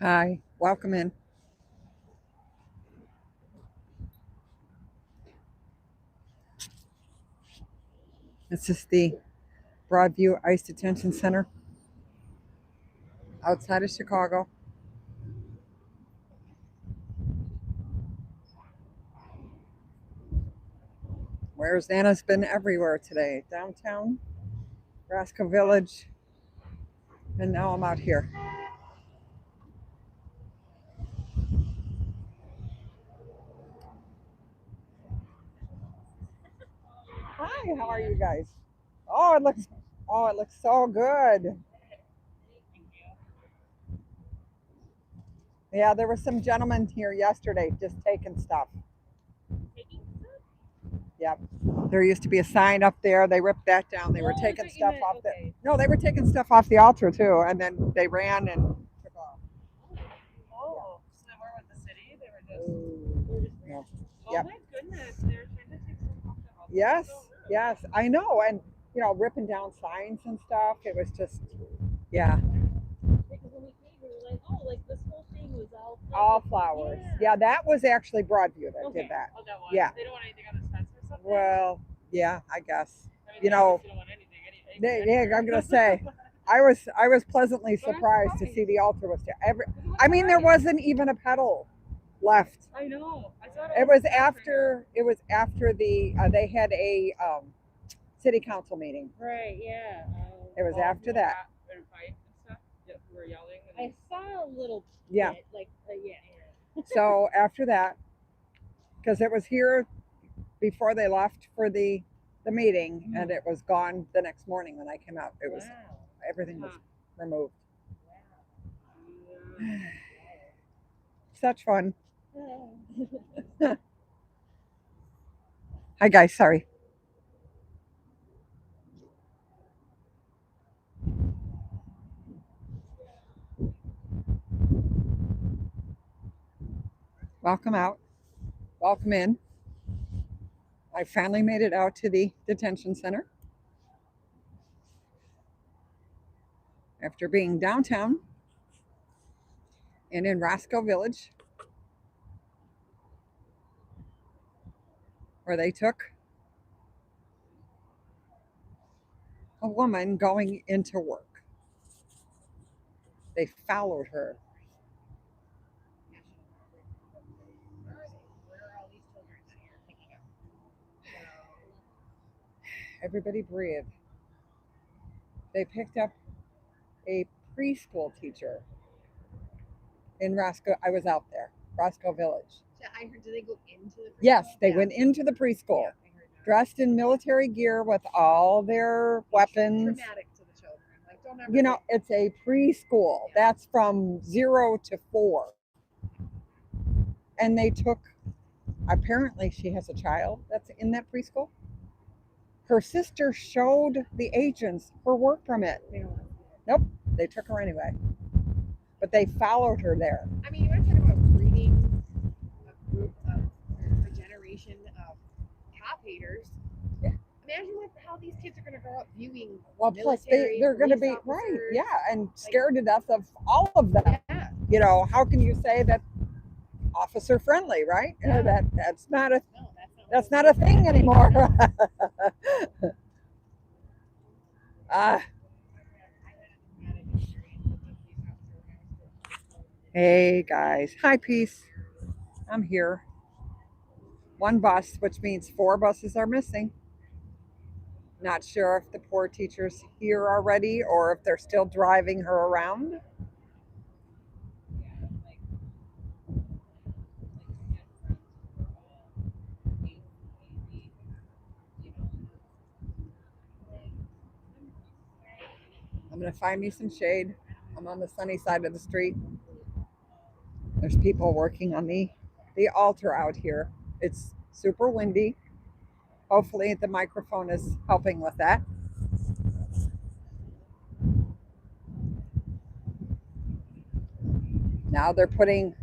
Hi, welcome in. This is the Broadview Ice Detention Center outside of Chicago. Where's Nana's been everywhere today. Downtown, Rasco Village, and now I'm out here. Hi, how are you guys? Oh, it looks so good. Yeah, there were some gentlemen here yesterday just taking stuff. Yep. There used to be a sign up there. They ripped that down. They were taking stuff off the. No, they were taking stuff off the altar too, and then they ran and took off. Oh, so they weren't with the city. They were just. Yeah. Oh Yep. my goodness, they're trying to take some off the house. Yes, So rude. yes, I know, and ripping down signs and stuff. It was just, yeah, Because when we came, we were like, oh, like this whole thing was all all flowers. flowers. Yeah, that was actually Broadview that Okay. did that. Oh, that was. Yeah. They don't want anything on this fence or something. Well, yeah, I guess. I mean, You they know, obviously don't want anything. yeah, I'm gonna say, I was pleasantly surprised to see the altar was there. I mean, there wasn't even a petal left. I know. I saw it. It was after the they had a city council meeting. Right. Yeah. It was after that. And fight and stuff. Yeah, we were yelling. I saw a little. Yeah. Bit, like yeah. So after that, because it was here before they left for the meeting, and it was gone the next morning when I came out. It was everything was removed. Such fun. Hi guys, sorry. Welcome out. Welcome in. I finally made it out to the detention center after being downtown and in Roscoe Village, where they took a woman going into work. They followed her. Everybody breathe. They picked up a preschool teacher in Roscoe. I was out there, Roscoe Village. I heard. Did they go into the? Yes, they went into the preschool, dressed in military gear with all their weapons. Traumatic to the children. Like, don't ever. It's a preschool. That's from 0 to 4. And they took, apparently, she has a child that's in that preschool. Her sister showed the agents her work permit. Nope, they took her anyway. But they followed her there. I mean, you want to talk about breeding a group of a generation of cop haters. Yeah. Imagine how these kids are going to grow up viewing. Well, plus they're going to be right, yeah, and scared to death of all of them. Yeah. How can you say that officer friendly, right? Yeah. That's not a thing anymore. Hey guys, hi Peace. I'm here. One bus, which means 4 buses are missing. Not sure if the poor teacher's here already or if they're still driving her around. I'm going to find me some shade. I'm on the sunny side of the street. There's people working on the altar out here. It's super windy. Hopefully the microphone is helping with that. Now they're putting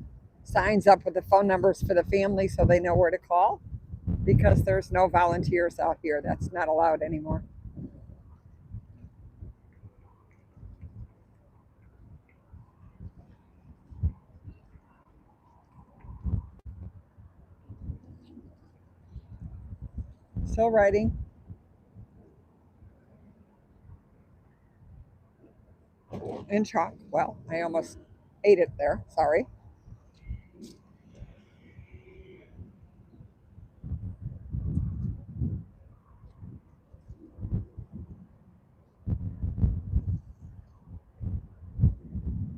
signs up with the phone numbers for the family so they know where to call, because there's no volunteers out here. That's not allowed anymore. still writing. In chalk. Well, I almost ate it there. Sorry.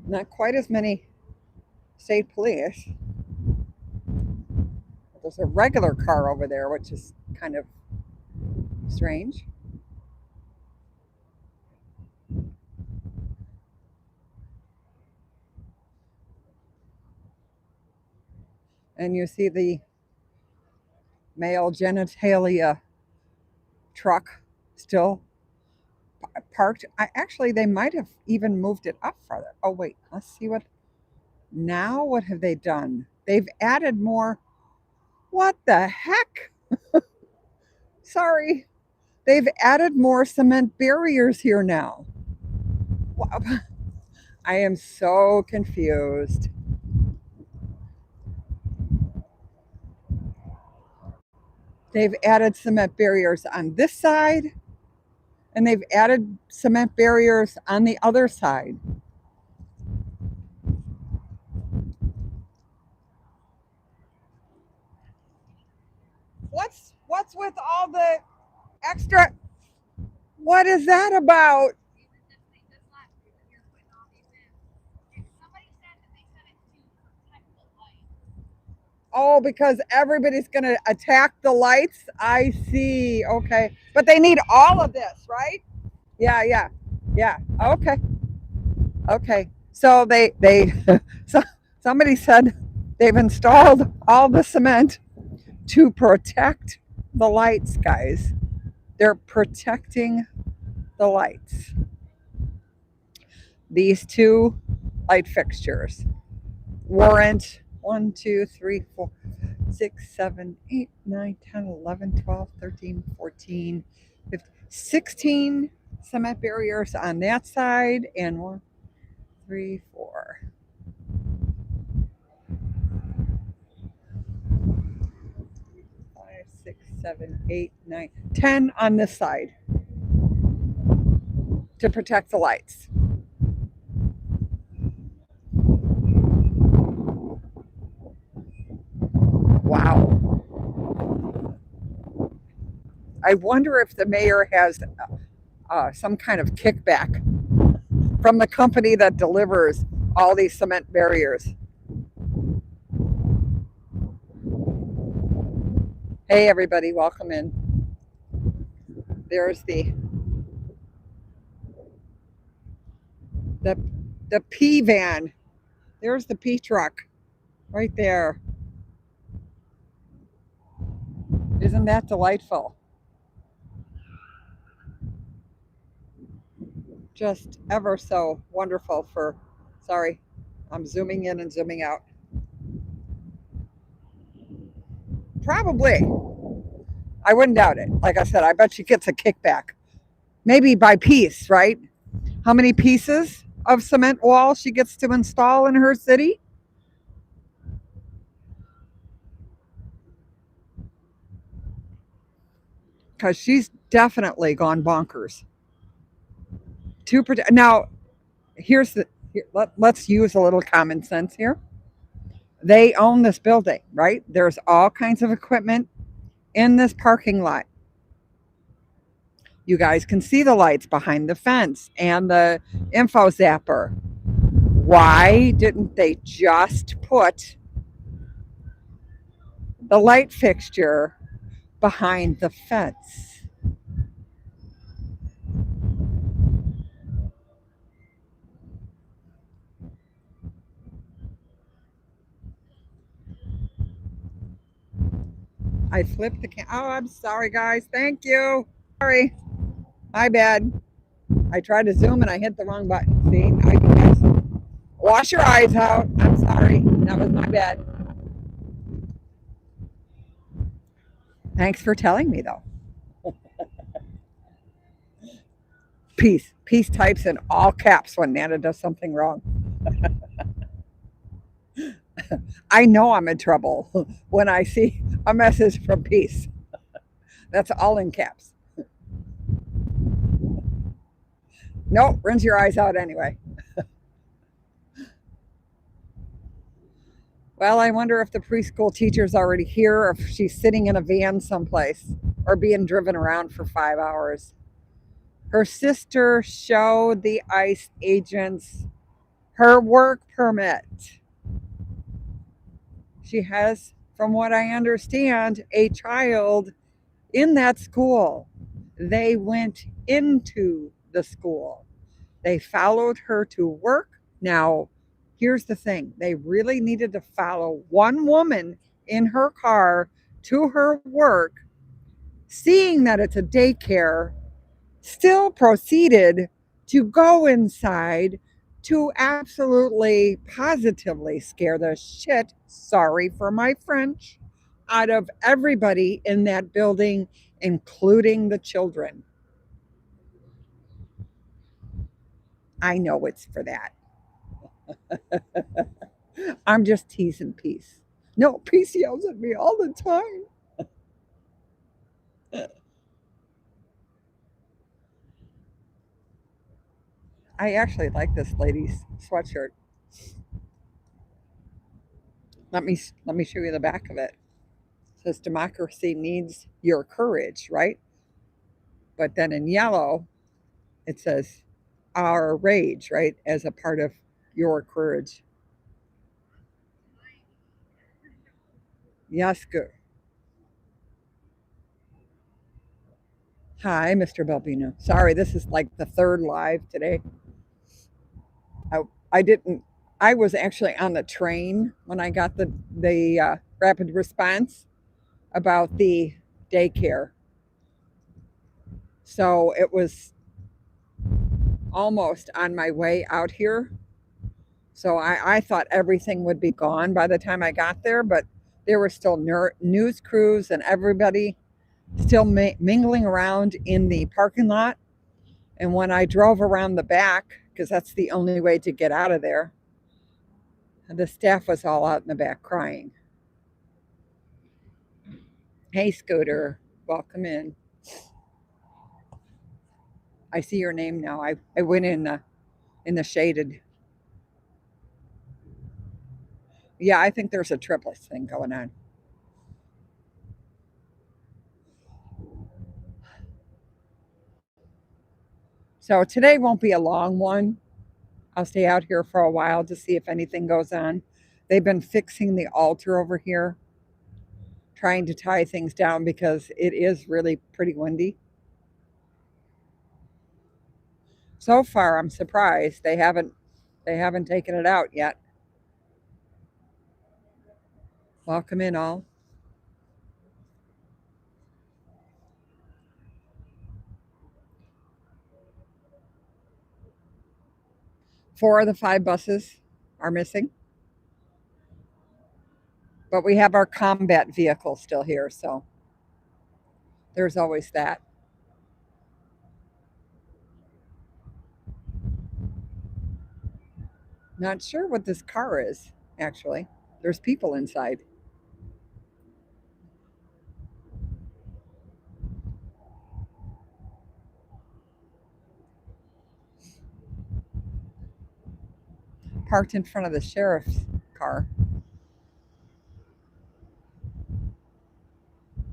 Not quite as many state police. There's a regular car over there, which is kind of strange. And you see the male genitalia truck still parked. Actually, they might have even moved it up farther. Oh, wait, let's see what. Now, what have they done? They've added more. What the heck? Sorry. They've added more cement barriers here now. Wow. I am so confused. They've added cement barriers on this side, and they've added cement barriers on the other side. What's with all the extra? What is that about? Oh, because everybody's going to attack the lights. I see. Okay. But they need all of this, right? Yeah, yeah. Yeah. Okay. Okay. So so somebody said they've installed all the cement to protect the lights, guys. They're protecting the lights. These two light fixtures warrant 1, 2, 3, 4, 6, 7, 8, 9, 10, 11, 12, 13, 14, 15, 16 cement barriers on that side, and 1, 3, 4. 5, 6, 7, 8, 9, 10 on this side to protect the lights. Wow. I wonder if the mayor has some kind of kickback from the company that delivers all these cement barriers. Hey, everybody, welcome in. There's the the P van. There's the P truck right there. Isn't that delightful? Just ever so wonderful for, sorry, I'm zooming in and zooming out. Probably. I wouldn't doubt it. Like I said, I bet she gets a kickback. Maybe by piece, right? How many pieces of cement wall she gets to install in her city? Because she's definitely gone bonkers. Now, let's use a little common sense here. They own this building, right? There's all kinds of equipment in this parking lot. You guys can see the lights behind the fence and the info zapper. Why didn't they just put the light fixture behind the fence? I flipped the oh, I'm sorry, guys. Thank you. Sorry. My bad. I tried to zoom and I hit the wrong button. See, now you guys wash your eyes out. I'm sorry. That was my bad. Thanks for telling me, though. Peace. Peace types in all caps when Nana does something wrong. I know I'm in trouble when I see a message from Peace. That's all in caps. Nope, rinse your eyes out anyway. Well, I wonder if the preschool teacher's already here or if she's sitting in a van someplace or being driven around for 5 hours. Her sister showed the ICE agents her work permit. She has, from what I understand, a child in that school. They went into the school. They followed her to work. Now, here's the thing, they really needed to follow one woman in her car to her work, seeing that it's a daycare, still proceeded to go inside to absolutely positively scare the shit, sorry for my French, out of everybody in that building, including the children. I know it's for that. I'm just teasing Peace. No, Peace yells at me all the time. I actually like this lady's sweatshirt. Let me show you the back of it. It says democracy needs your courage, right? But then in yellow, it says our rage, right? As a part of your courage. Yes, good. Hi, Mr. Balbino. Sorry, this is like the third live today. I, I didn't. I was actually on the train when I got the rapid response about the daycare. So it was almost on my way out here. So I thought everything would be gone by the time I got there, but there were still news crews and everybody still mingling around in the parking lot. And when I drove around the back, because that's the only way to get out of there, the staff was all out in the back crying. Hey, Scooter, welcome in. I see your name now. I went in the shaded. Yeah, I think there's a triplets thing going on. So today won't be a long one. I'll stay out here for a while to see if anything goes on. They've been fixing the altar over here, trying to tie things down because it is really pretty windy. So far, I'm surprised they haven't taken it out yet. Welcome in all. 4 of the 5 buses are missing, but we have our combat vehicle still here, so there's always that. Not sure what this car is, actually. There's people inside. Parked in front of the sheriff's car.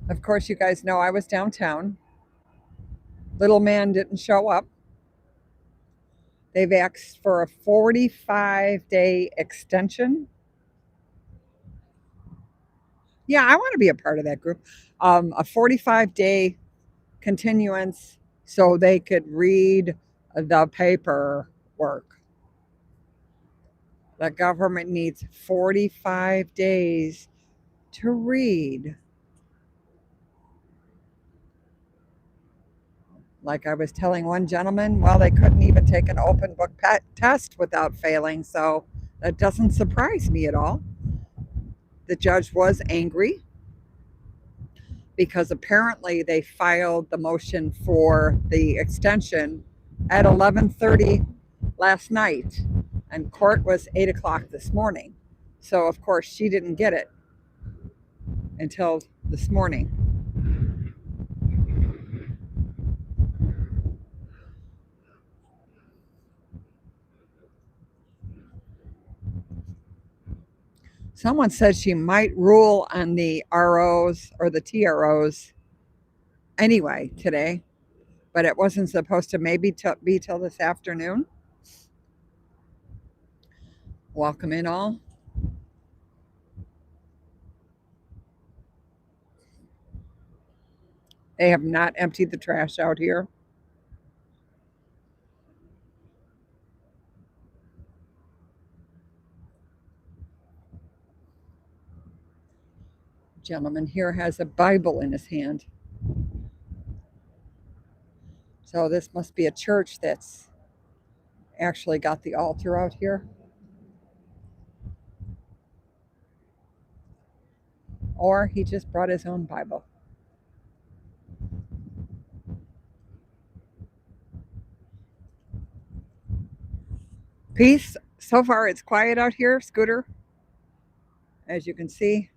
Of course, you guys know I was downtown. Little man didn't show up. They've asked for a 45-day extension. Yeah, I want to be a part of that group. A 45-day continuance so they could read the paperwork. The government needs 45 days to read. Like I was telling one gentleman, well, they couldn't even take an open book test without failing. So that doesn't surprise me at all. The judge was angry because apparently they filed the motion for the extension at 11:30 last night, and court was 8 o'clock this morning. So of course she didn't get it until this morning. Someone said she might rule on the ROs or the TROs anyway today, but it wasn't supposed to maybe be till this afternoon. Welcome in all. They have not emptied the trash out here. Gentleman here has a Bible in his hand. So this must be a church that's actually got the altar out here. Or he just brought his own Bible. Peace. So far it's quiet out here, Scooter. As you can see.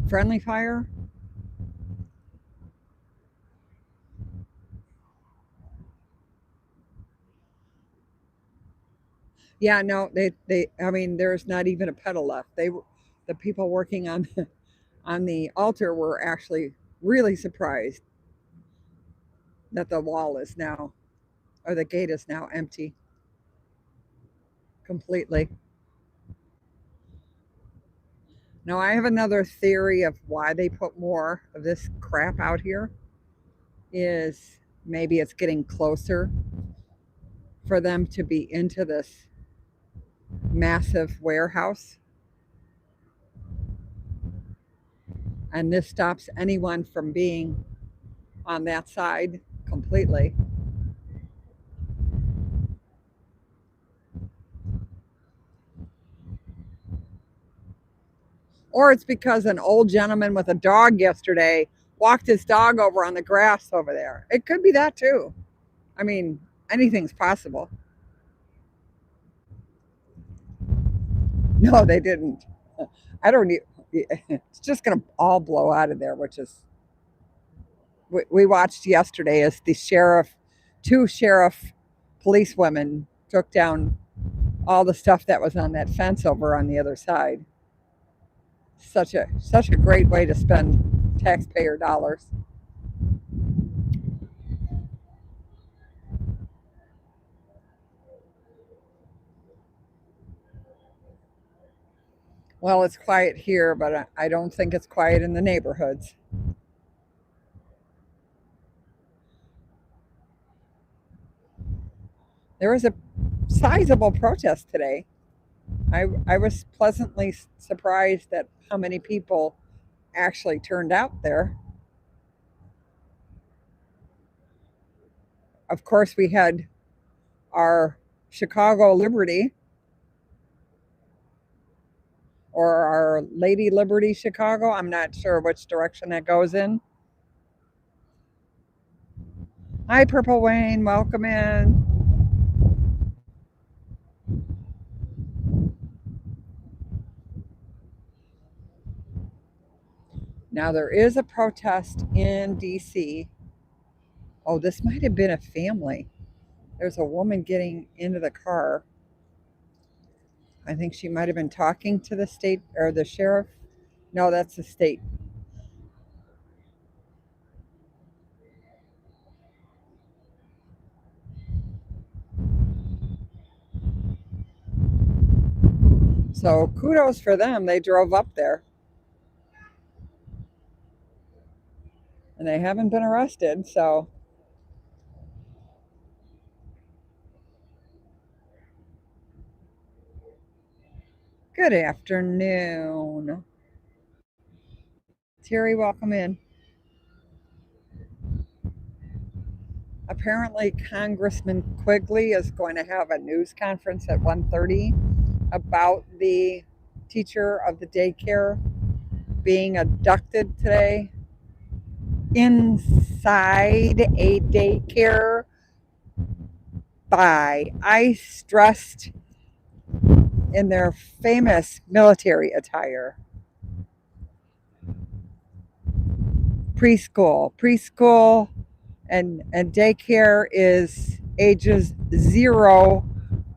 Friendly fire. Yeah, no, I mean, there's not even a pedal left. The people working on the altar were actually really surprised that the wall is now, or the gate is now empty completely. Now, I have another theory of why they put more of this crap out here is maybe it's getting closer for them to be into this massive warehouse. And this stops anyone from being on that side completely. Or it's because an old gentleman with a dog yesterday walked his dog over on the grass over there. It could be that too. I mean, anything's possible. No, they didn't. I don't need, it's just going to all blow out of there, which is, we watched yesterday as two sheriff police women took down all the stuff that was on that fence over on the other side. Such a great way to spend taxpayer dollars. Well, it's quiet here, but I don't think it's quiet in the neighborhoods. There was a sizable protest today. I was pleasantly surprised at how many people actually turned out there. Of course, we had our Chicago Liberty, or our Lady Liberty Chicago. I'm not sure which direction that goes in. Hi, Purple Wayne. Welcome in. Now, there is a protest in DC. Oh, this might have been a family. There's a woman getting into the car. I think she might have been talking to the state or the sheriff. No, that's the state. So kudos for them. They drove up there. And they haven't been arrested, so. Good afternoon. Terry, welcome in. Apparently, Congressman Quigley is going to have a news conference at 1:30 about the teacher of the daycare being abducted today inside a daycare by ICE dressed in their famous military attire. Preschool and daycare is ages 0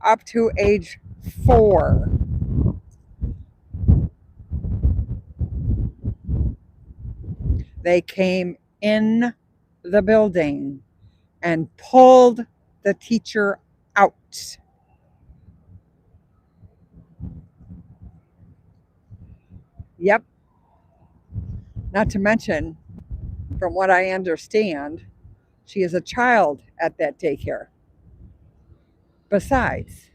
up to age 4. They came in the building and pulled the teacher out. Yep. Not to mention, from what I understand, she is a child at that daycare. Besides,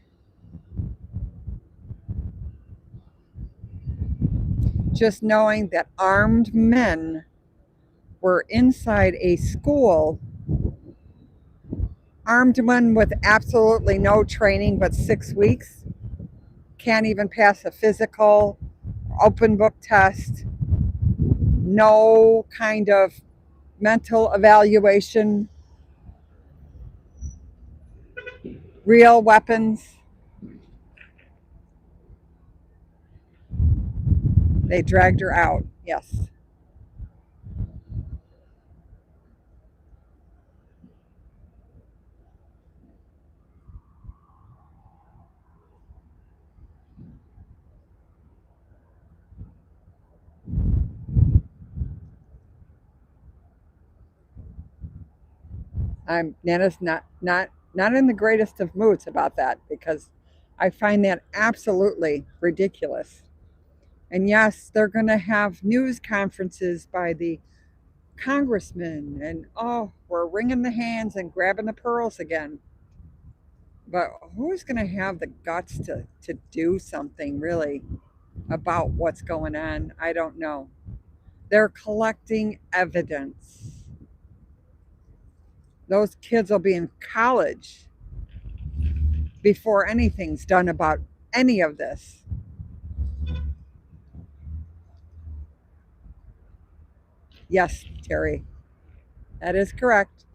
just knowing that armed men were inside a school, armed men with absolutely no training but 6 weeks, can't even pass a physical, open book test, no kind of mental evaluation, real weapons. They dragged her out, yes. Nana's not in the greatest of moods about that because I find that absolutely ridiculous. And yes, they're going to have news conferences by the congressmen, and oh, we're wringing the hands and grabbing the pearls again. But who's going to have the guts to do something really about what's going on? I don't know. They're collecting evidence. Those kids will be in college before anything's done about any of this. Yes, Terry, that is correct.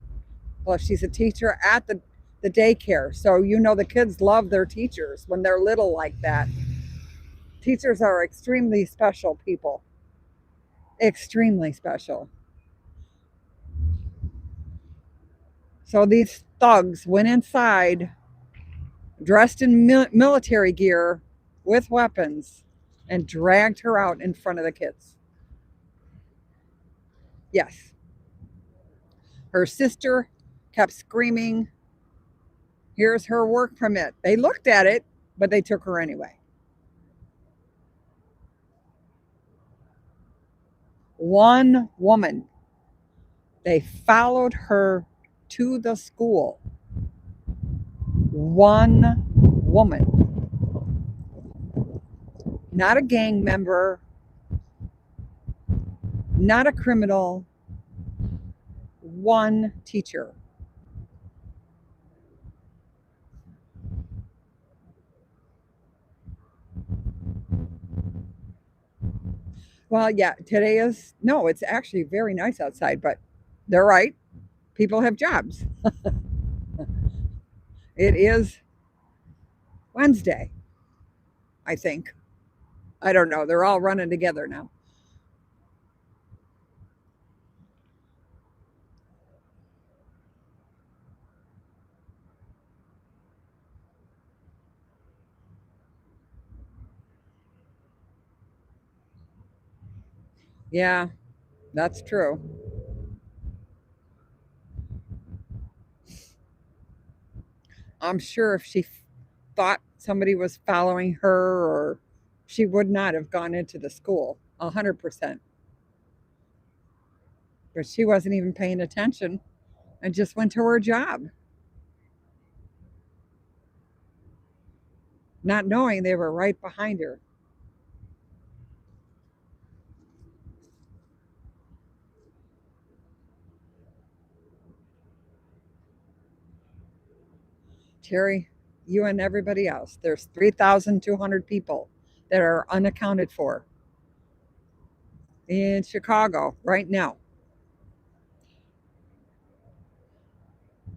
Well, she's a teacher at the daycare. So, the kids love their teachers when they're little like that. Teachers are extremely special people, extremely special. So, these thugs went inside dressed in military gear with weapons and dragged her out in front of the kids. Yes. Her sister kept screaming, "Here's her work permit." They looked at it, but they took her anyway. One woman, they followed her to the school. One woman, not a gang member, not a criminal, one teacher. Well, yeah, today is, no, it's actually very nice outside, but they're right. People have jobs. It is Wednesday, I think. I don't know. They're all running together now. Yeah, that's true. I'm sure if she thought somebody was following her, or she would not have gone into the school 100%. But she wasn't even paying attention and just went to her job, not knowing they were right behind her. Terry, you and everybody else, there's 3,200 people that are unaccounted for in Chicago right now.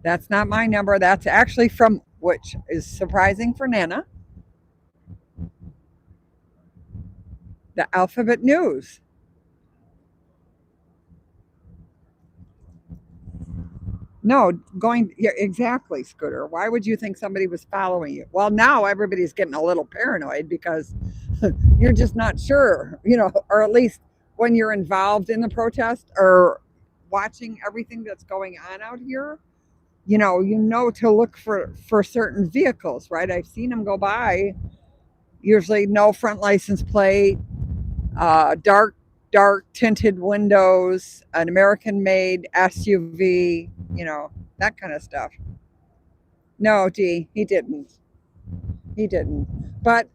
That's not my number. That's actually from, which is surprising for Nana, the Alphabet News. No, going, yeah, exactly, Scooter. Why would you think somebody was following you? Well, now everybody's getting a little paranoid because you're just not sure, or at least when you're involved in the protest or watching everything that's going on out here, you know to look for certain vehicles, right? I've seen them go by. Usually, no front license plate, dark tinted windows, an American made SUV, that kind of stuff. No, D, he didn't. He didn't. But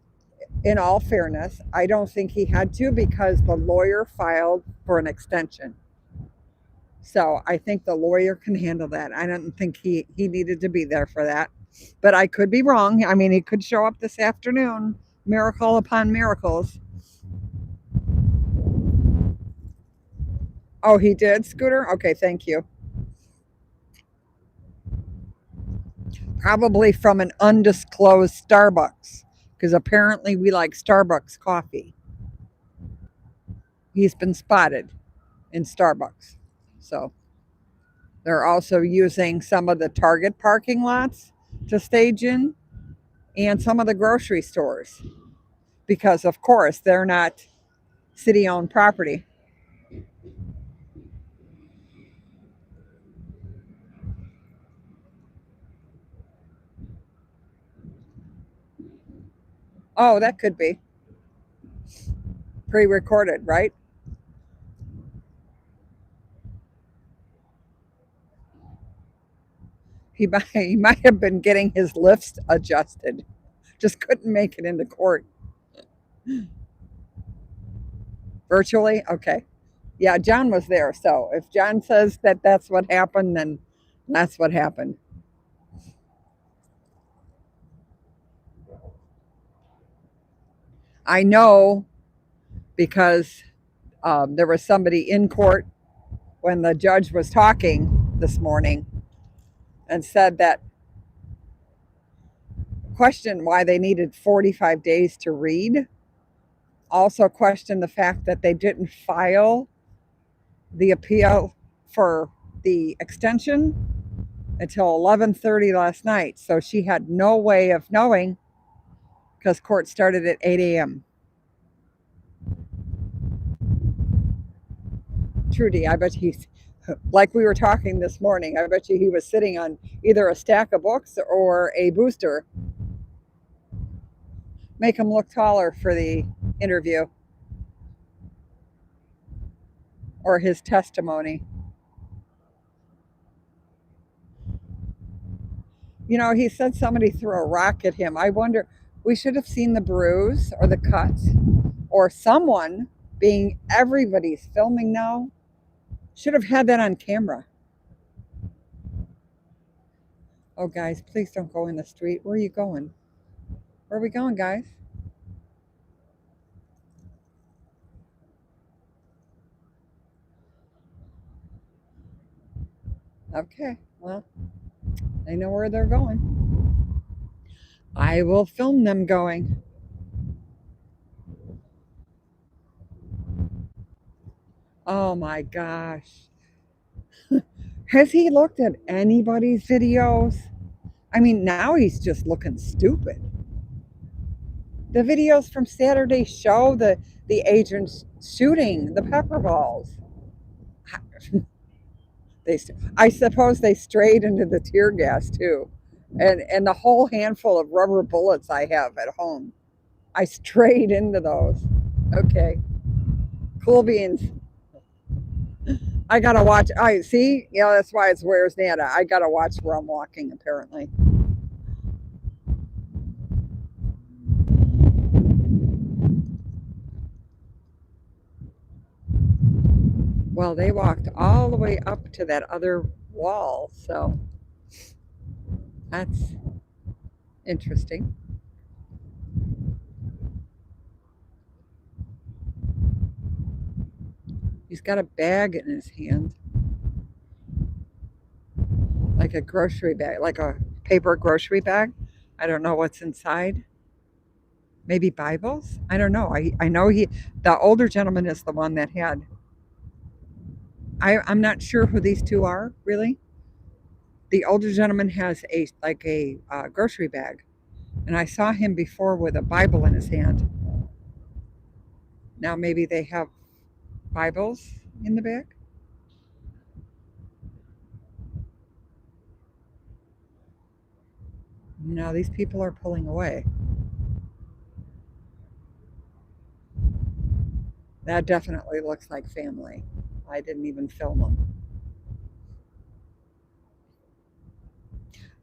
in all fairness, I don't think he had to because the lawyer filed for an extension. So I think the lawyer can handle that. I don't think he needed to be there for that. But I could be wrong. I mean, he could show up this afternoon. Miracle upon miracles. Oh, he did, Scooter? Okay, thank you. Probably from an undisclosed Starbucks because apparently we like Starbucks coffee. He's been spotted in Starbucks. So they're also using some of the Target parking lots to stage in and some of the grocery stores because, of course, they're not city owned property. Oh, that could be pre recorded, right? He might have been getting his lifts adjusted, just couldn't make it into court virtually. Okay. Yeah, John was there. So if John says that that's what happened, then that's what happened. I know because there was somebody in court when the judge was talking this morning and said that questioned why they needed 45 days to read. Also questioned the fact that they didn't file the appeal for the extension until 11:30 last night. So she had no way of knowing because court started at 8 a.m. Trudy, I bet he's like we were talking this morning. I bet you he was sitting on either a stack of books or a booster. Make him look taller for the interview or his testimony. He said somebody threw a rock at him. I wonder, we should have seen the bruise or the cut or someone being everybody's filming now. Should have had that on camera. Oh, guys, please don't go in the street. Where are you going? Where are we going, guys? Okay, well, they know where they're going. I will film them going. Oh my gosh. Has he looked at anybody's videos? I mean, now he's just looking stupid. The videos from Saturday show the agents shooting the pepper balls. They, I suppose they strayed into the tear gas too, and the whole handful of rubber bullets I have at home. I strayed into those. Okay, cool beans. I gotta watch. I see. That's why it's where's Nana. I gotta watch where I'm walking. Apparently. Well, they walked all the way up to that other wall, so that's interesting. He's got a bag in his hand, like a grocery bag, like a paper grocery bag. I don't know what's inside. Maybe Bibles? I don't know. I know the older gentleman is the one that had. I'm not sure who these two are, really. The older gentleman has a grocery bag, and I saw him before with a Bible in his hand. Now maybe they have Bibles in the back? No, these people are pulling away. That definitely looks like family. I didn't even film them.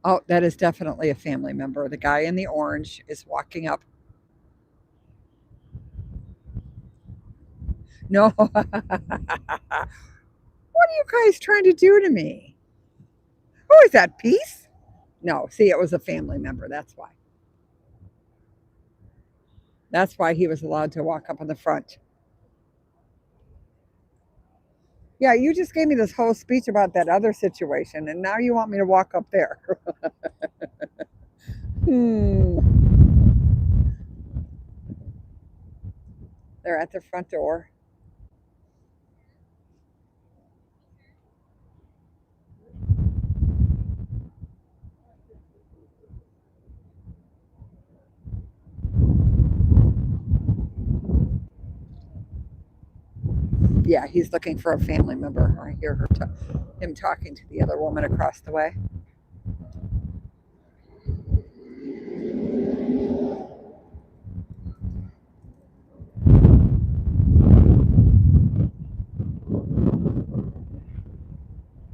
Oh, that is definitely a family member. The guy in the orange is walking up. No. What are you guys trying to do to me? Who is that? Peace? No, see, it was a family member. That's why. That's why he was allowed to walk up in the front. Yeah, you just gave me this whole speech about that other situation, and now you want me to walk up there. Hmm. They're at the front door. Yeah, he's looking for a family member. I hear him talking to the other woman across the way.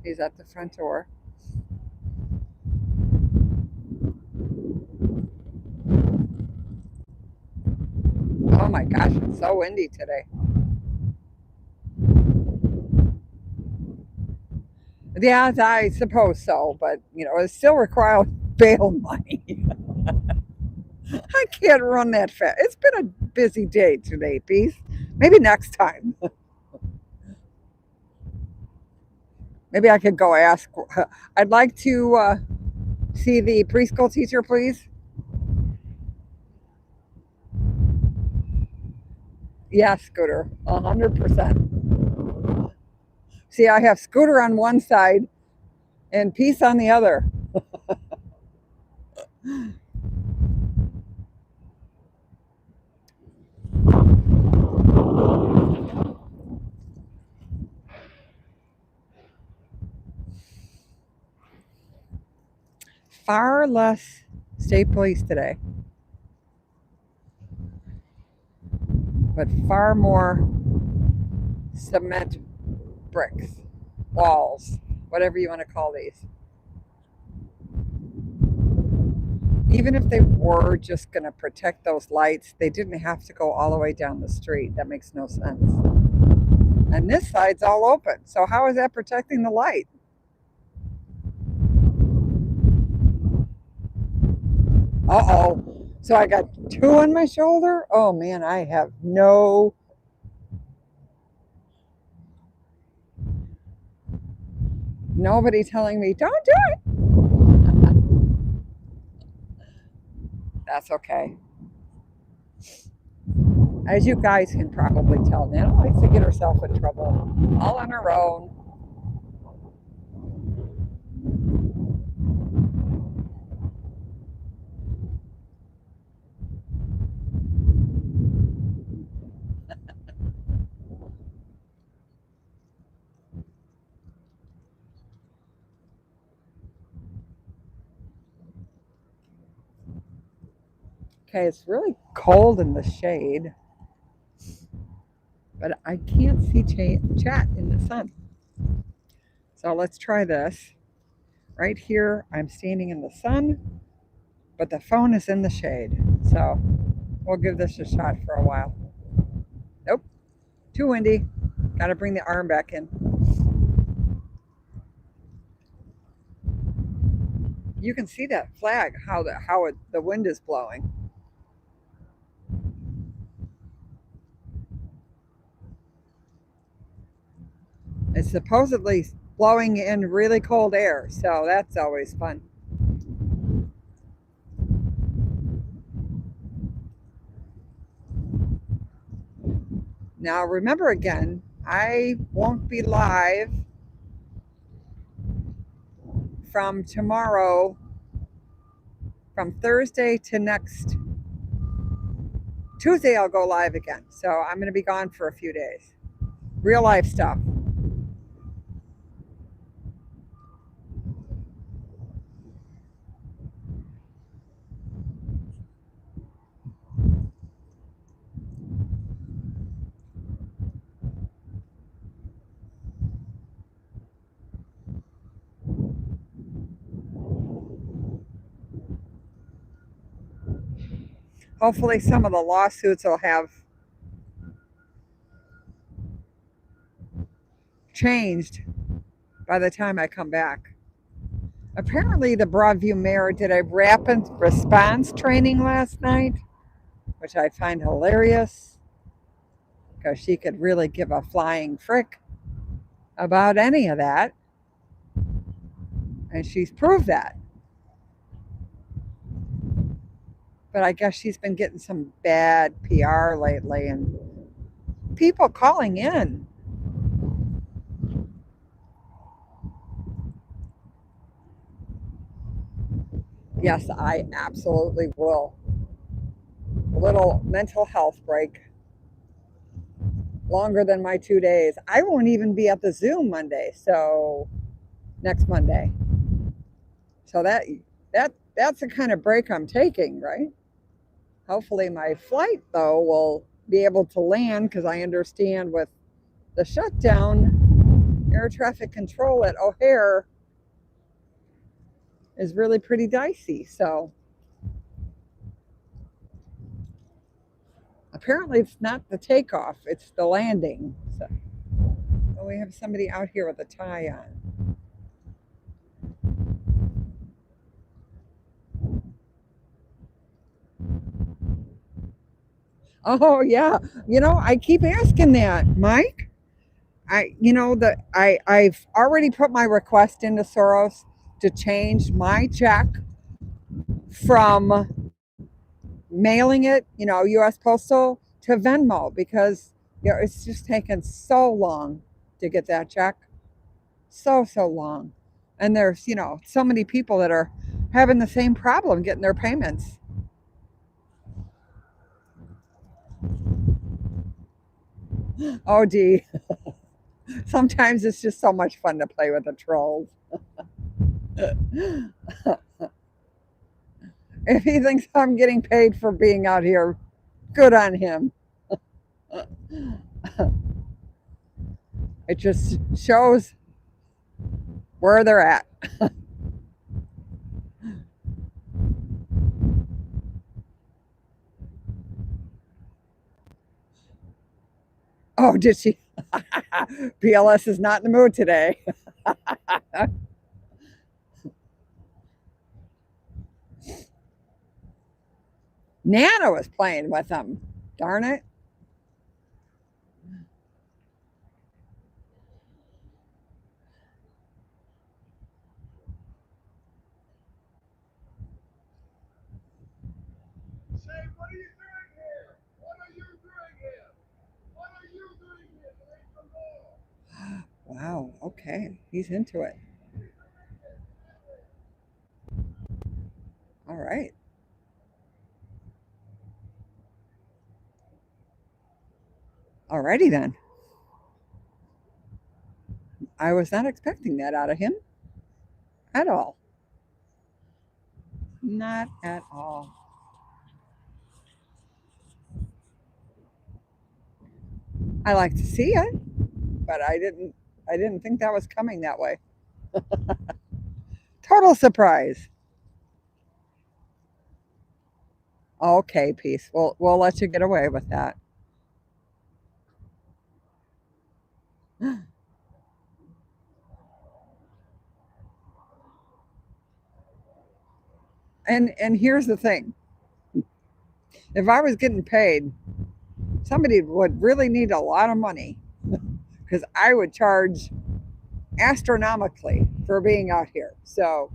He's at the front door. Oh my gosh, it's so windy today. Yeah, I suppose so, but it still requires bail money. I can't run that fast. It's been a busy day today, Peace. Maybe next time. Maybe I could go ask. I'd like to see the preschool teacher, please. Yeah, Scooter, 100%. See, I have Scooter on one side and Peace on the other. Far less state police today, but far more cement bricks, walls, whatever you want to call these. Even if they were just going to protect those lights, they didn't have to go all the way down the street. That makes no sense. And this side's all open. So how is that protecting the light? Uh-oh. So I got two on my shoulder? Oh man, I have nobody telling me, don't do it. That's okay. As you guys can probably tell, Nana likes to get herself in trouble all on her own. Okay, it's really cold in the shade, but I can't see chat in the sun. So let's try this. Right here, I'm standing in the sun, but the phone is in the shade. So we'll give this a shot for a while. Nope, too windy. Got to bring the arm back in. You can see that flag, how the wind is blowing. It's supposedly blowing in really cold air, so that's always fun. Now, remember again, I won't be live from tomorrow, from Thursday to next Tuesday. I'll go live again. So I'm going to be gone for a few days. Real life stuff. Hopefully, some of the lawsuits will have changed by the time I come back. Apparently, the Broadview mayor did a rapid response training last night, which I find hilarious because she could really give a flying frick about any of that. And she's proved that. But I guess she's been getting some bad PR lately and people calling in. Yes, I absolutely will. A little mental health break. Longer than my 2 days. I won't even be at the Zoom Monday, so next Monday. So that's the kind of break I'm taking, right? Hopefully my flight though will be able to land because I understand with the shutdown, air traffic control at O'Hare is really pretty dicey. So apparently it's not the takeoff, it's the landing. So oh, we have somebody out here with a tie on. Oh yeah. I keep asking that, Mike. I've already put my request into Soros to change my check from mailing it, US Postal to Venmo because it's just taken so long to get that check. So long. And there's, so many people that are having the same problem getting their payments. Oh, gee. Sometimes it's just so much fun to play with the trolls. If he thinks I'm getting paid for being out here, good on him. It just shows where they're at. Oh, did she? PLS is not in the mood today. Nana was playing with them. Darn it. Say, what are you doing here? What are you doing here? What are you doing here? Break the law. Wow. Okay. He's into it. All right. Alrighty then. I was not expecting that out of him at all. Not at all. I like to see it, but I didn't think that was coming that way. Total surprise. Okay, peace. We'll let you get away with that. And here's the thing. If I was getting paid, somebody would really need a lot of money because I would charge astronomically for being out here. So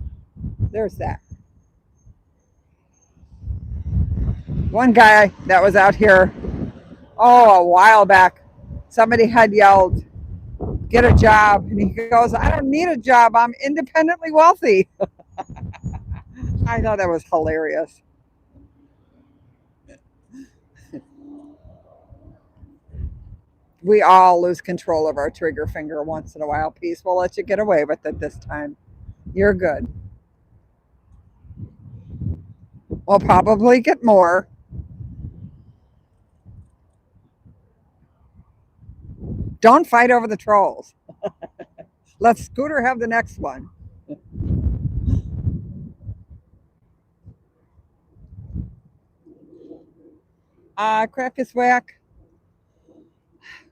there's that. One guy that was out here, oh, a while back, somebody had yelled, get a job. And he goes, I don't need a job. I'm independently wealthy. I thought that was hilarious. We all lose control of our trigger finger once in a while. Peace, we'll let you get away with it this time. You're good. We'll probably get more. Don't fight over the trolls. Let Scooter have the next one. Crack is whack.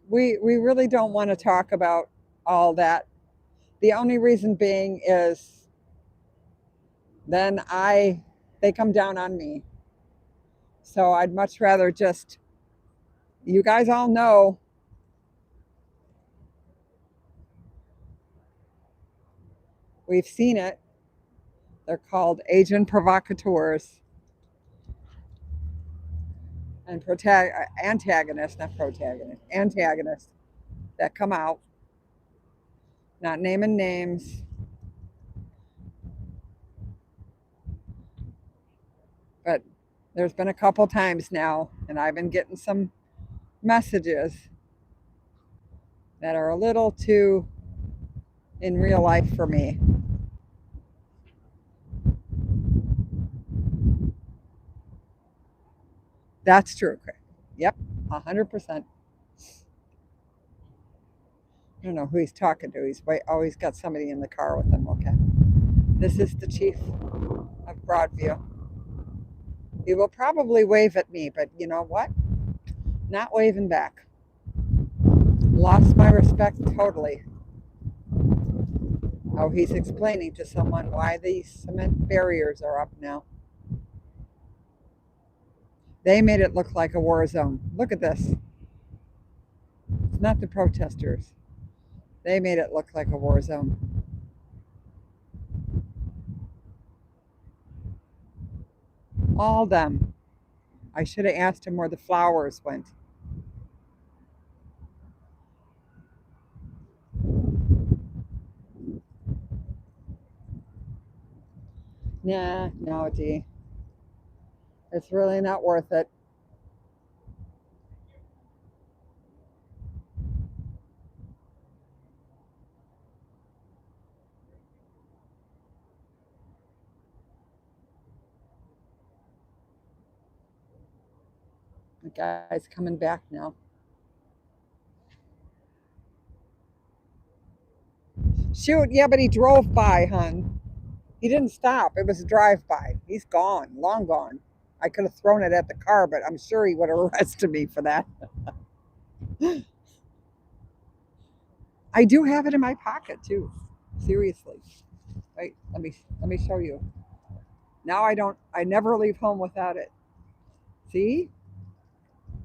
We really don't want to talk about all that. The only reason being is then they come down on me. So I'd much rather just, you guys all know, we've seen it. They're called agent provocateurs and antagonists, not protagonists, antagonists that come out, not naming names, but there's been a couple times now, and I've been getting some messages that are a little too in real life for me. That's true. Yep, 100%. I don't know who he's talking to. He's always got somebody in the car with him. Okay. This is the chief of Broadview. He will probably wave at me, but you know what? Not waving back. Lost my respect totally. Oh, he's explaining to someone why these cement barriers are up now. They made it look like a war zone. Look at this. It's not the protesters. They made it look like a war zone. All them. I should have asked him where the flowers went. Nah, no, Dee. It's really not worth it. The guy's coming back now. Shoot, yeah, but he drove by, hun. He didn't stop. It was a drive-by. He's gone, long gone. I could have thrown it at the car, but I'm sure he would have arrested me for that. I do have it in my pocket too. Seriously. Wait, let me show you. Now I never leave home without it. See?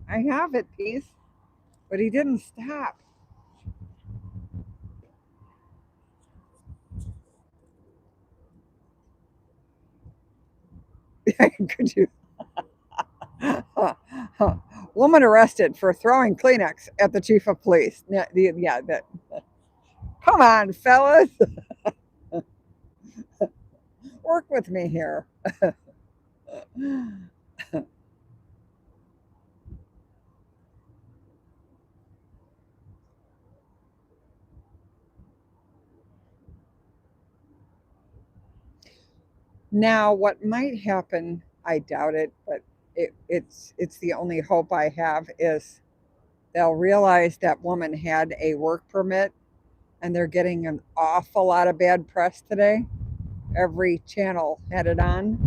I have it, Peace. But he didn't stop. Could you? Woman arrested for throwing Kleenex at the chief of police. Yeah, that. Come on, fellas. Work with me here. Now, what might happen, I doubt it, but it's the only hope I have is they'll realize that woman had a work permit and they're getting an awful lot of bad press today. Every channel had it on.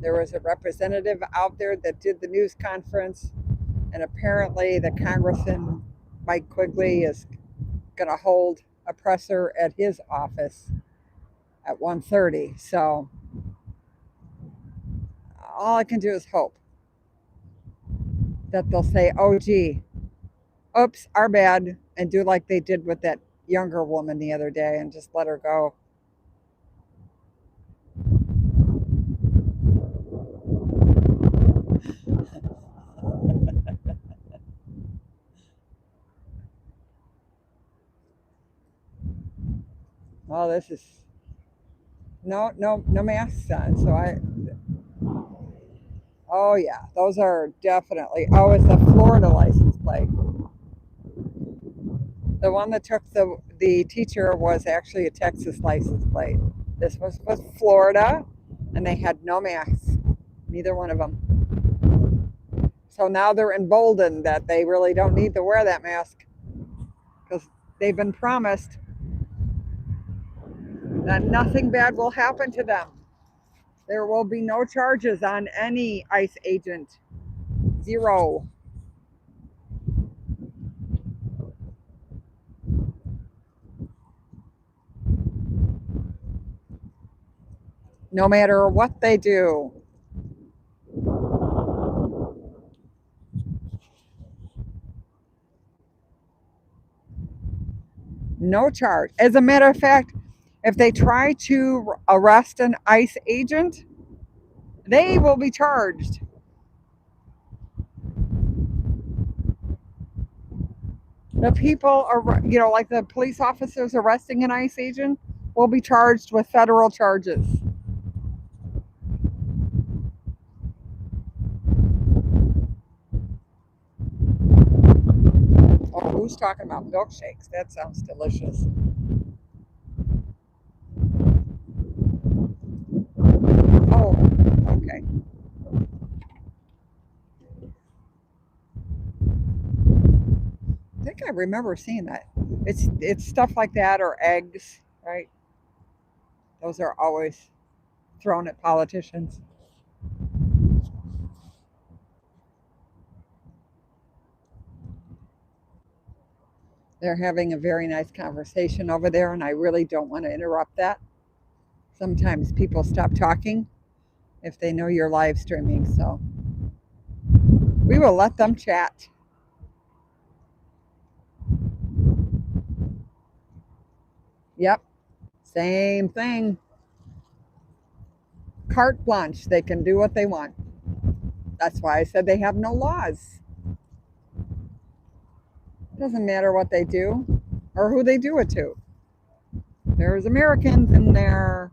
There was a representative out there that did the news conference, and apparently the Congressman Mike Quigley is going to hold a presser at his office at 1:30. So all I can do is hope that they'll say, "Oh, gee, oops, our bad," and do like they did with that younger woman the other day and just let her go. Oh, this is no masks on. So oh yeah, those are definitely. Oh, it's a Florida license plate. The one that took the teacher was actually a Texas license plate. This was Florida, and they had no masks, neither one of them. So now they're emboldened that they really don't need to wear that mask because they've been promised that nothing bad will happen to them. There will be no charges on any ICE agent. Zero. No matter what they do. No charge. As a matter of fact, if they try to arrest an ICE agent, they will be charged. The people are, like the police officers arresting an ICE agent will be charged with federal charges. Oh, who's talking about milkshakes? That sounds delicious. Oh, okay. I think I remember seeing that. It's stuff like that or eggs, right? Those are always thrown at politicians. They're having a very nice conversation over there, and I really don't want to interrupt that. Sometimes people stop talking if they know you're live streaming, so we will let them chat. Yep, same thing. Carte blanche, they can do what they want. That's why I said they have no laws. Doesn't matter what they do or who they do it to. There's Americans in there.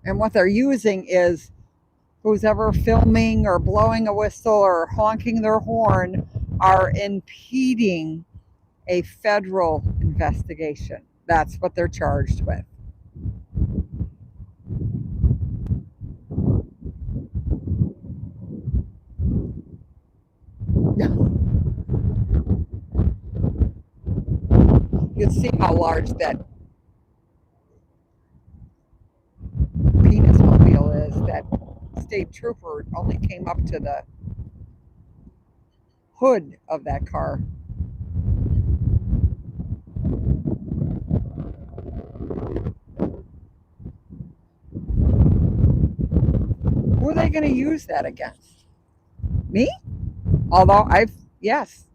And what they're using is who's ever filming or blowing a whistle or honking their horn are impeding a federal investigation. That's what they're charged with. You can see how large that penis mobile is. That state trooper only came up to the hood of that car. Who are they going to use that against? Me? Although yes.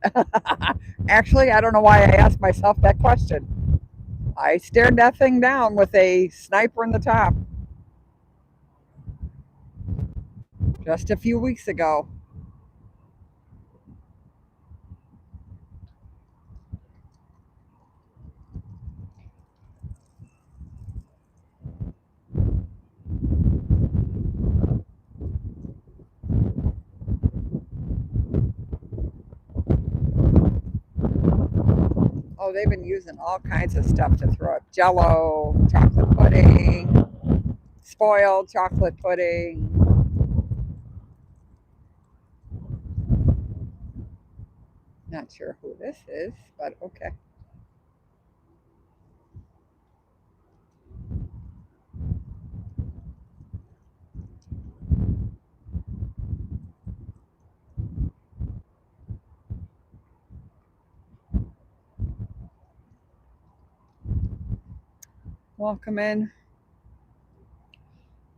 Actually, I don't know why I asked myself that question. I stared that thing down with a sniper in the top just a few weeks ago. Oh, they've been using all kinds of stuff to throw up. Jello, chocolate pudding, spoiled chocolate pudding. Not sure who this is, but okay. Welcome in.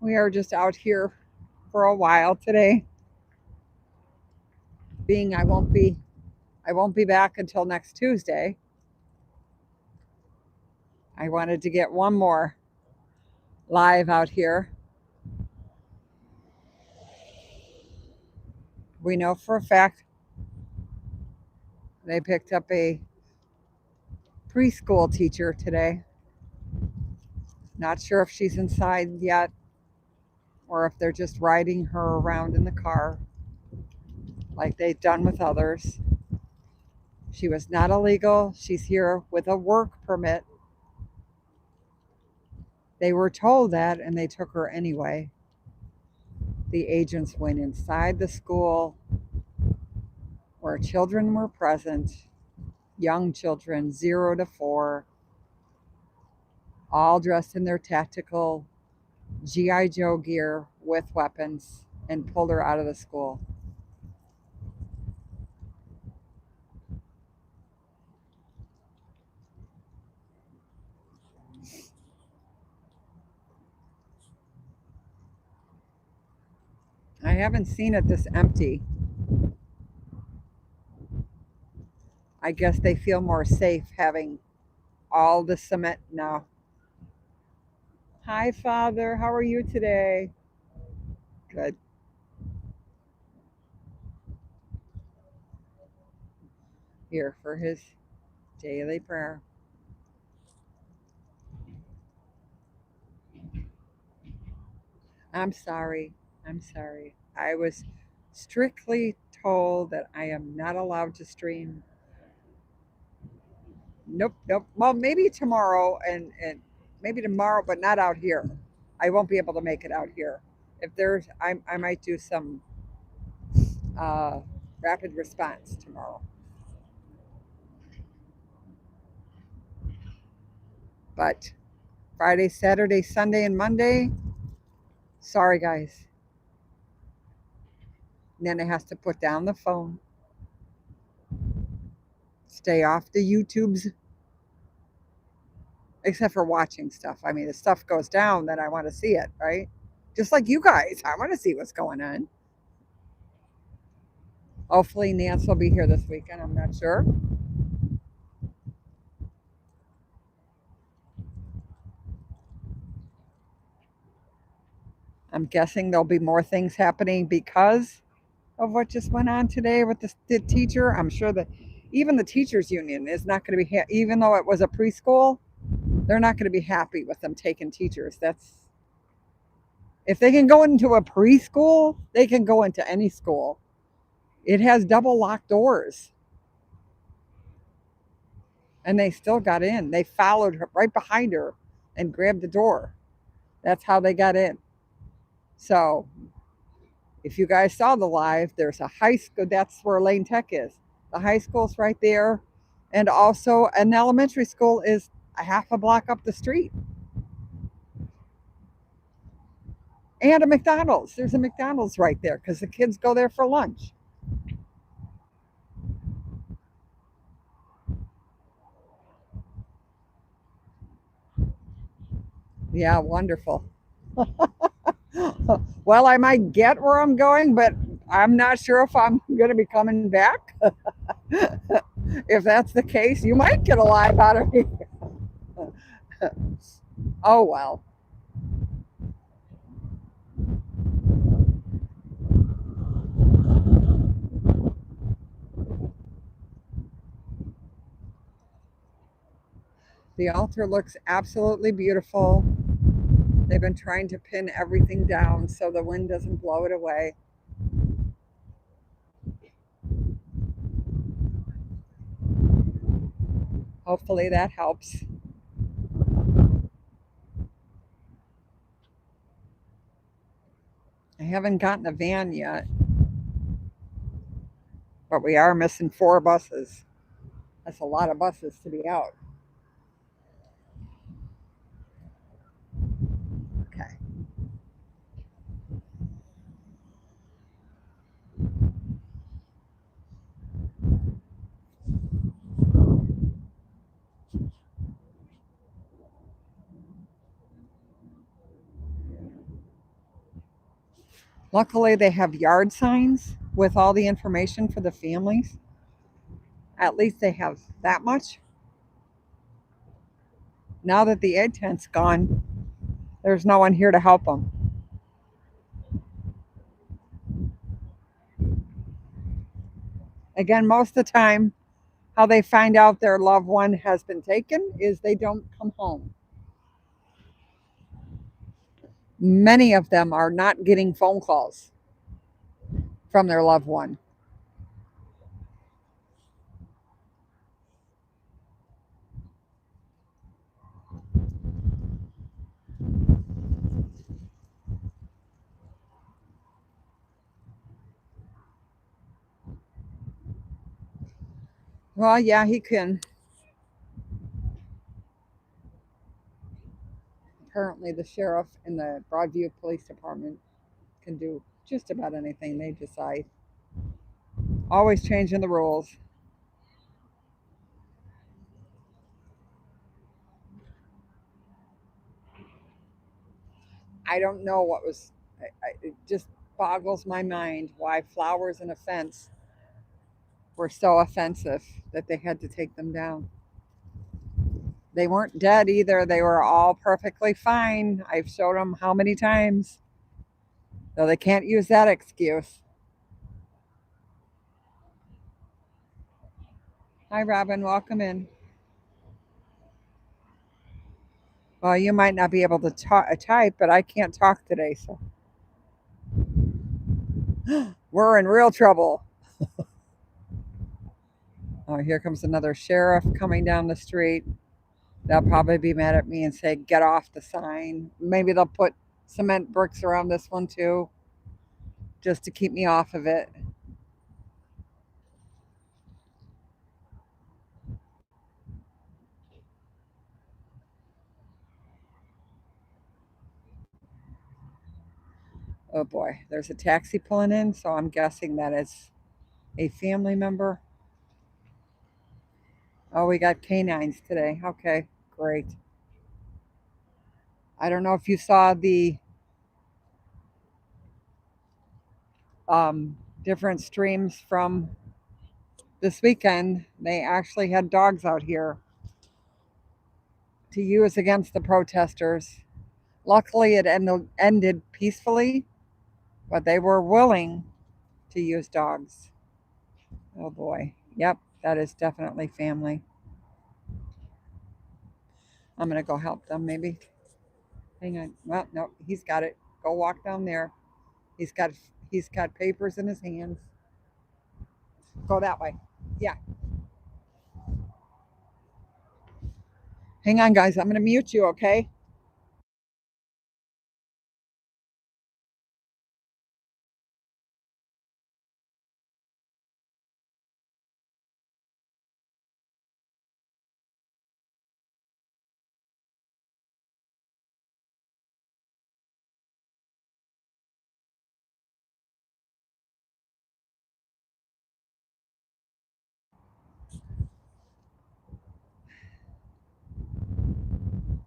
We are just out here for a while today. Being I won't be back until next Tuesday. I wanted to get one more live out here. We know for a fact they picked up a preschool teacher today. Not sure if she's inside yet or if they're just riding her around in the car like they've done with others. She was not illegal. She's here with a work permit. They were told that and they took her anyway. The agents went inside the school where children were present, young children, 0 to 4, all dressed in their tactical G.I. Joe gear with weapons, and pulled her out of the school. I haven't seen it this empty. I guess they feel more safe having all the cement now. Hi, Father. How are you today? Good. Here for his daily prayer. I'm sorry. I'm sorry. I was strictly told that I am not allowed to stream. Nope, nope. Well, maybe tomorrow and maybe tomorrow, but not out here. I won't be able to make it out here. If there's, I might do some uh, rapid response tomorrow. But Friday, Saturday, Sunday, and Monday, sorry guys. Nana has to put down the phone, stay off the YouTubes, except for watching stuff. I mean, if stuff goes down, then I want to see it, right? Just like you guys, I want to see what's going on. Hopefully, Nance will be here this weekend. I'm not sure. I'm guessing there'll be more things happening because of what just went on today with the teacher. I'm sure that even the teachers union is not going to be, even though it was a preschool, they're not going to be happy with them taking teachers. That's, if they can go into a preschool, they can go into any school. It has double locked doors. And they still got in. They followed her right behind her and grabbed the door. That's how they got in. So if you guys saw the live, there's a high school. That's where Lane Tech is. The high school's right there. And also an elementary school is a half a block up the street. And a McDonald's. There's a McDonald's right there because the kids go there for lunch. Yeah, wonderful. Well, I might get where I'm going, but I'm not sure if I'm going to be coming back. If that's the case, you might get a live out of me. Oh, well. The altar looks absolutely beautiful. They've been trying to pin everything down so the wind doesn't blow it away. Hopefully that helps. I haven't gotten a van yet, but we are missing 4 buses. That's a lot of buses to be out. Okay. Luckily, they have yard signs with all the information for the families. At least they have that much. Now that the egg tent's gone, there's no one here to help them. Again, most of the time, how they find out their loved one has been taken is they don't come home. Many of them are not getting phone calls from their loved one. Well, yeah, he can. Apparently, the sheriff and the Broadview Police Department can do just about anything they decide. Always changing the rules. I don't know what was. It just boggles my mind why flowers and a fence were so offensive that they had to take them down. They weren't dead either. They were all perfectly fine. I've showed them how many times. So they can't use that excuse. Hi, Robin. Welcome in. Well, you might not be able to type, but I can't talk today. So we're in real trouble. Oh, here comes another sheriff coming down the street. They'll probably be mad at me and say, get off the sign. Maybe they'll put cement bricks around this one too, just to keep me off of it. Oh boy, there's a taxi pulling in, so I'm guessing that it's a family member. Oh, we got canines today. Okay, great. I don't know if you saw the different streams from this weekend. They actually had dogs out here to use against the protesters. Luckily, it ended peacefully, but they were willing to use dogs. Oh boy. Yep, that is definitely family. I'm going to go help them maybe. Hang on. Well, no, he's got it. Go walk down there. He's got he's got papers in his hands. Go that way. Yeah. Hang on, guys. I'm going to mute you, okay?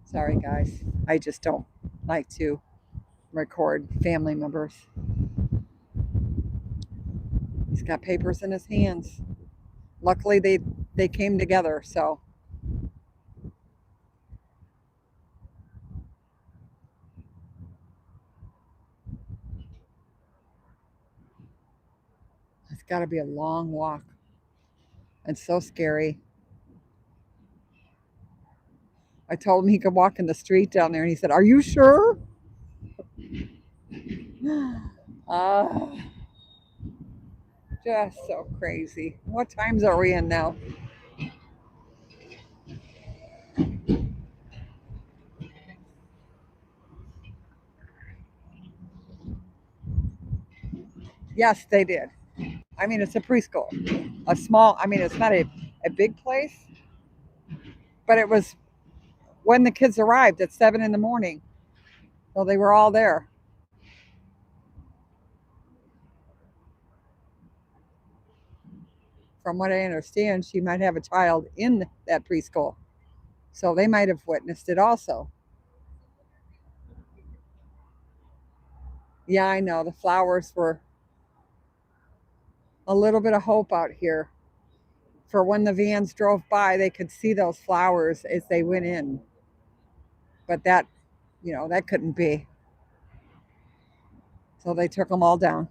Sorry, guys. I just don't like to record family members. He's got papers in his hands. Luckily, they came together, so it's got to be a long walk. It's so scary. I told him he could walk in the street down there, and he said, "Are you sure?" Ah, just so crazy. What times are we in now? Yes, they did. I mean, it's a preschool, a small. I mean, it's not a big place, but it was when the kids arrived at 7 in the morning, so they were all there. From what I understand, she might have a child in that preschool, so they might have witnessed it also. Yeah, I know the flowers were a little bit of hope out here. For when the vans drove by, they could see those flowers as they went in. But that, that couldn't be. So they took them all down.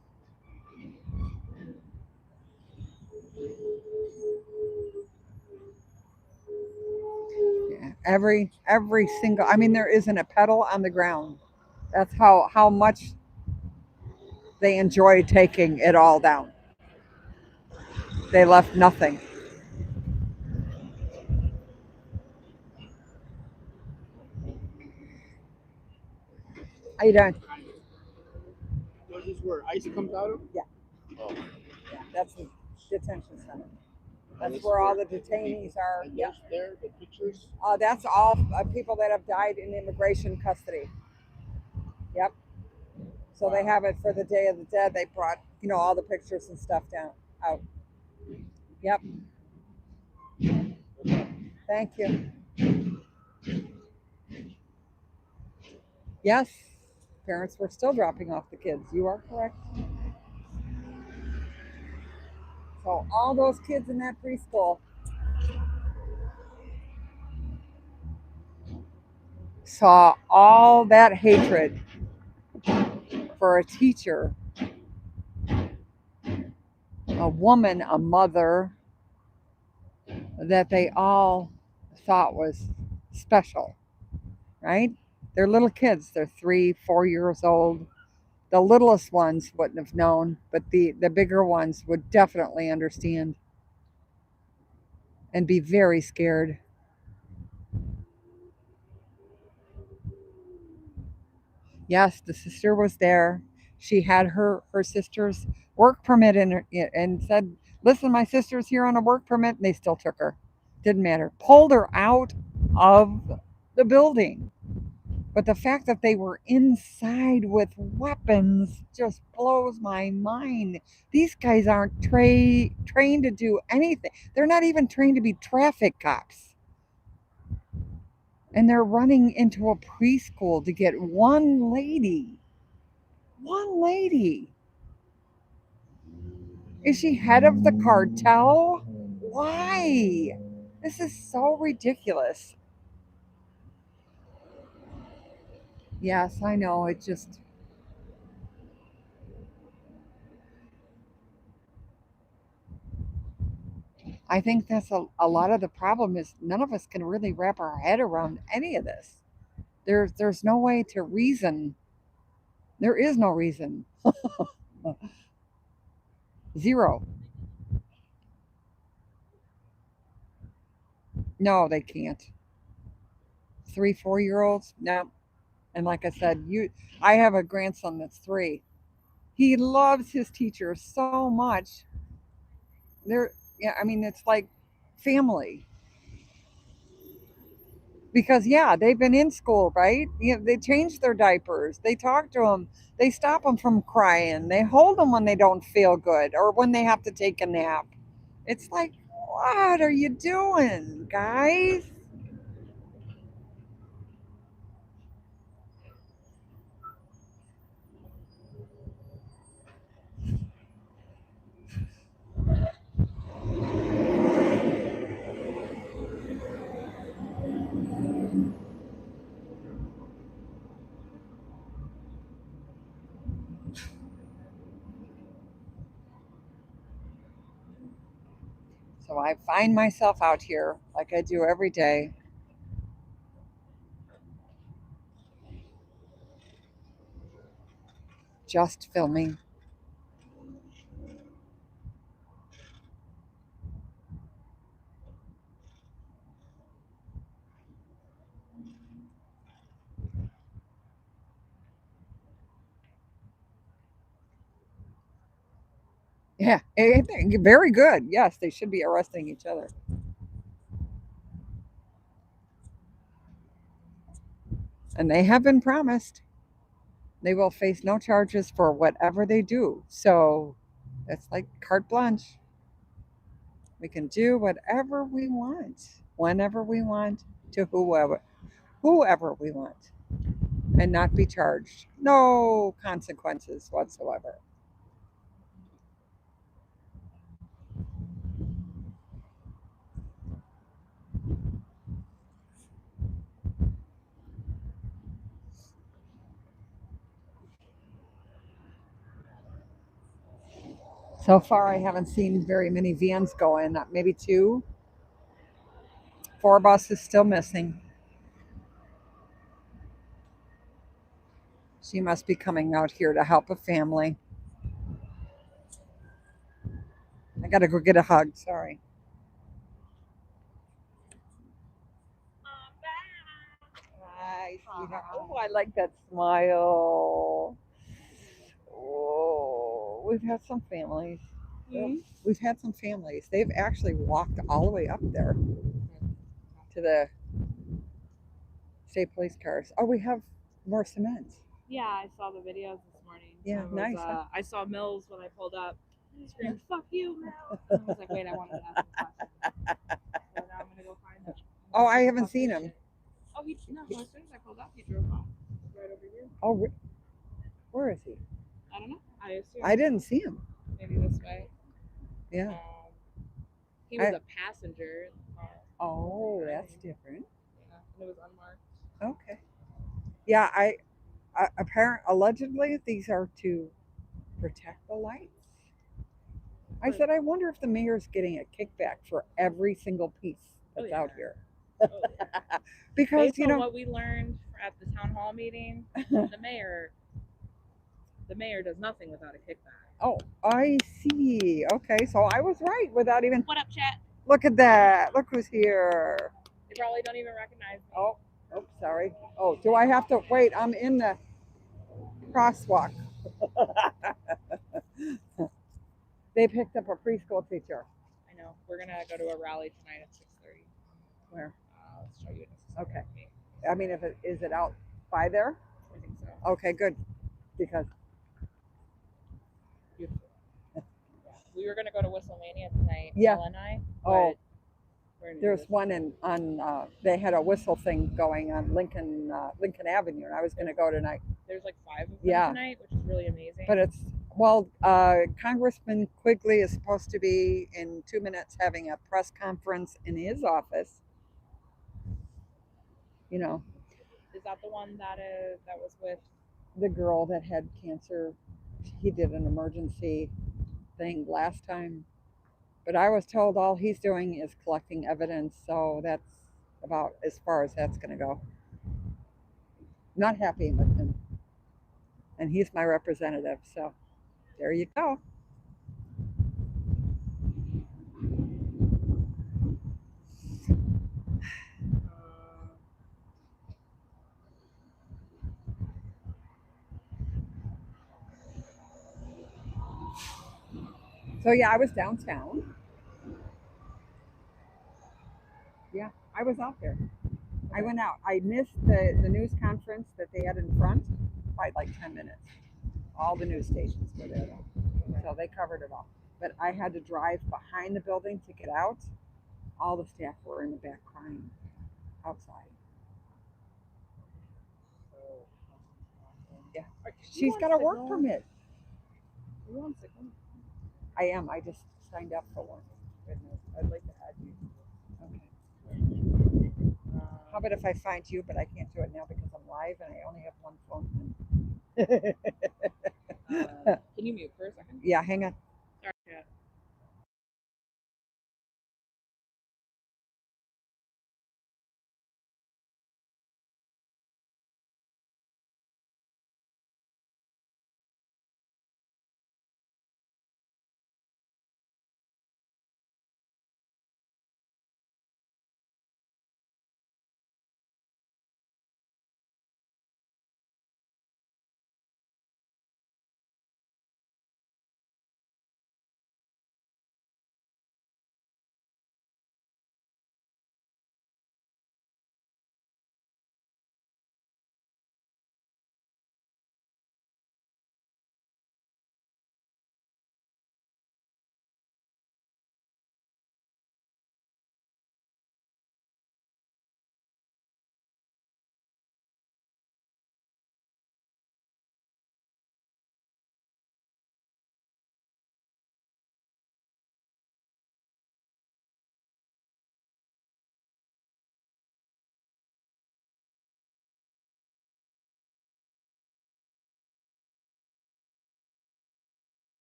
Yeah, every single. I mean, there isn't a petal on the ground That's how much they enjoy taking it all down. They left nothing. How you doing? This is where ice comes out of? Yeah. Oh. Yeah, that's the detention center. And That's this is where all the the detainees are. And Yeah. those there, the pictures? That's all people that have died in immigration custody. Yep. So they have it for the Day of the Dead. They brought, all the pictures and stuff down out. Yep. Thank you. Yes, parents were still dropping off the kids. You are correct. So all those kids in that preschool saw all that hatred for a teacher, a woman, a mother, that they all thought was special, right? They're little kids. They're 3, 4 years old. The littlest ones wouldn't have known, but the bigger ones would definitely understand and be very scared. Yes, the sister was there. She had her sister's work permit in her, and said, "Listen, my sister's here on a work permit," and they still took her. Didn't matter. Pulled her out of the building. But the fact that they were inside with weapons just blows my mind. These guys aren't trained to do anything. They're not even trained to be traffic cops. And they're running into a preschool to get one lady. One lady. Is she head of the cartel? Why? This is so ridiculous. Yes, I know. It just, I think that's a lot of the problem is none of us can really wrap our head around any of this. There's no way to reason. There is no reason. Zero. No, they can't. 3, 4 year olds? No. And like I said, I have a grandson that's 3. He loves his teacher so much. They're Yeah, I mean it's like family. Because yeah, they've been in school, right? They change their diapers, they talk to them, they stop them from crying, they hold them when they don't feel good or when they have to take a nap. It's like, what are you doing, guys? So I find myself out here like I do every day, just filming. Yeah, very good. Yes, they should be arresting each other. And they have been promised they will face no charges for whatever they do. So it's like carte blanche. We can do whatever we want, whenever we want, to whoever we want, and not be charged. No consequences whatsoever. So far, I haven't seen very many vans going. Maybe 2, 4 buses still missing. She must be coming out here to help a family. I gotta go get a hug. Sorry. Hi, sweetheart. Oh, I like that smile. Oh, we've had some families. We've had some families. They've actually walked all the way up there to the state police cars. Oh, we have more cement. Yeah, I saw the videos this morning. Yeah, It was, nice, huh? I saw Mills when I pulled up. He screamed, "Fuck you, Mills!" And I was like, "Wait, I wanted to ask him a question." So now I'm gonna go find him. Oh, I haven't seen him. Oh, no. As soon as I pulled up, he drove off right over here. Oh, where is he? I don't know. I assume I didn't see him. maybe this way. Yeah. He was a passenger in the car. Oh, that's different. Yeah, and it was unmarked. Okay. Yeah, allegedly these are to protect the lights. I said, I wonder if the mayor's getting a kickback for every single piece that's out here. Oh, yeah. Because Based on what we learned at the town hall meeting, the mayor does nothing without a kickback. Oh, I see. Okay, so I was right without even. What up, chat? Look at that. Look who's here. They probably don't even recognize me. Oh, sorry. Oh, do I have to wait? I'm in the crosswalk. They picked up a preschool teacher. I know. We're gonna go to a rally tonight at 6:30. Where? I'll show you. Okay. I mean, is it out by there? I think so. Okay, good. Because we were gonna go to Whistlemania tonight. Yeah. Ella and I. Oh, but there's one they had a whistle thing going on Lincoln Avenue, and I was going to go tonight. There's like 5 of them Yeah. tonight, which is really amazing. But Congressman Quigley is supposed to be in 2 minutes having a press conference in his office. You know, Is that the one that was with the girl that had cancer. He did an emergency thing last time. But I was told all he's doing is collecting evidence, so that's about as far as that's going to go. Not happy with him. And he's my representative, so there you go. So yeah, I was downtown. Yeah, I was out there. I went out. I missed the news conference that they had in front by like 10 minutes. All the news stations were there though. So they covered it all. But I had to drive behind the building to get out. All the staff were in the back crying outside. Yeah. She's got a work permit. You on Signal? I am. I just signed up for one. Goodness, I'd like to add you. Okay. How about if I find you, but I can't do it now because I'm live and I only have one phone. Can you mute for a second? Yeah, hang on. Sorry, chat.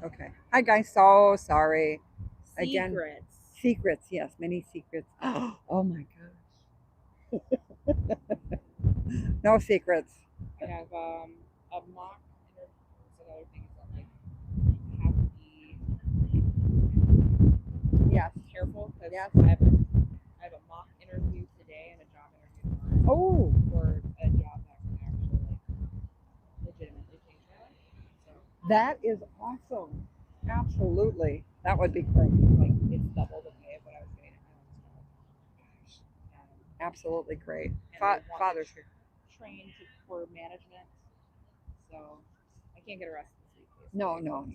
Okay. Hi guys. So sorry. Again. Secrets. Secrets. Yes, many secrets. Oh my gosh. No secrets. I have a mock interview. So another thing is that like have to be Yes. careful because Yes. I have a mock interview today and a job interview tomorrow Oh, for a job that can actually like legitimately change my life. So that is awesome. Absolutely. That would be great. like it's double the pay of what I was getting at my last job. Absolutely great. And they want me Father's trained for management, so I can't get arrested this week. Basically. No, no,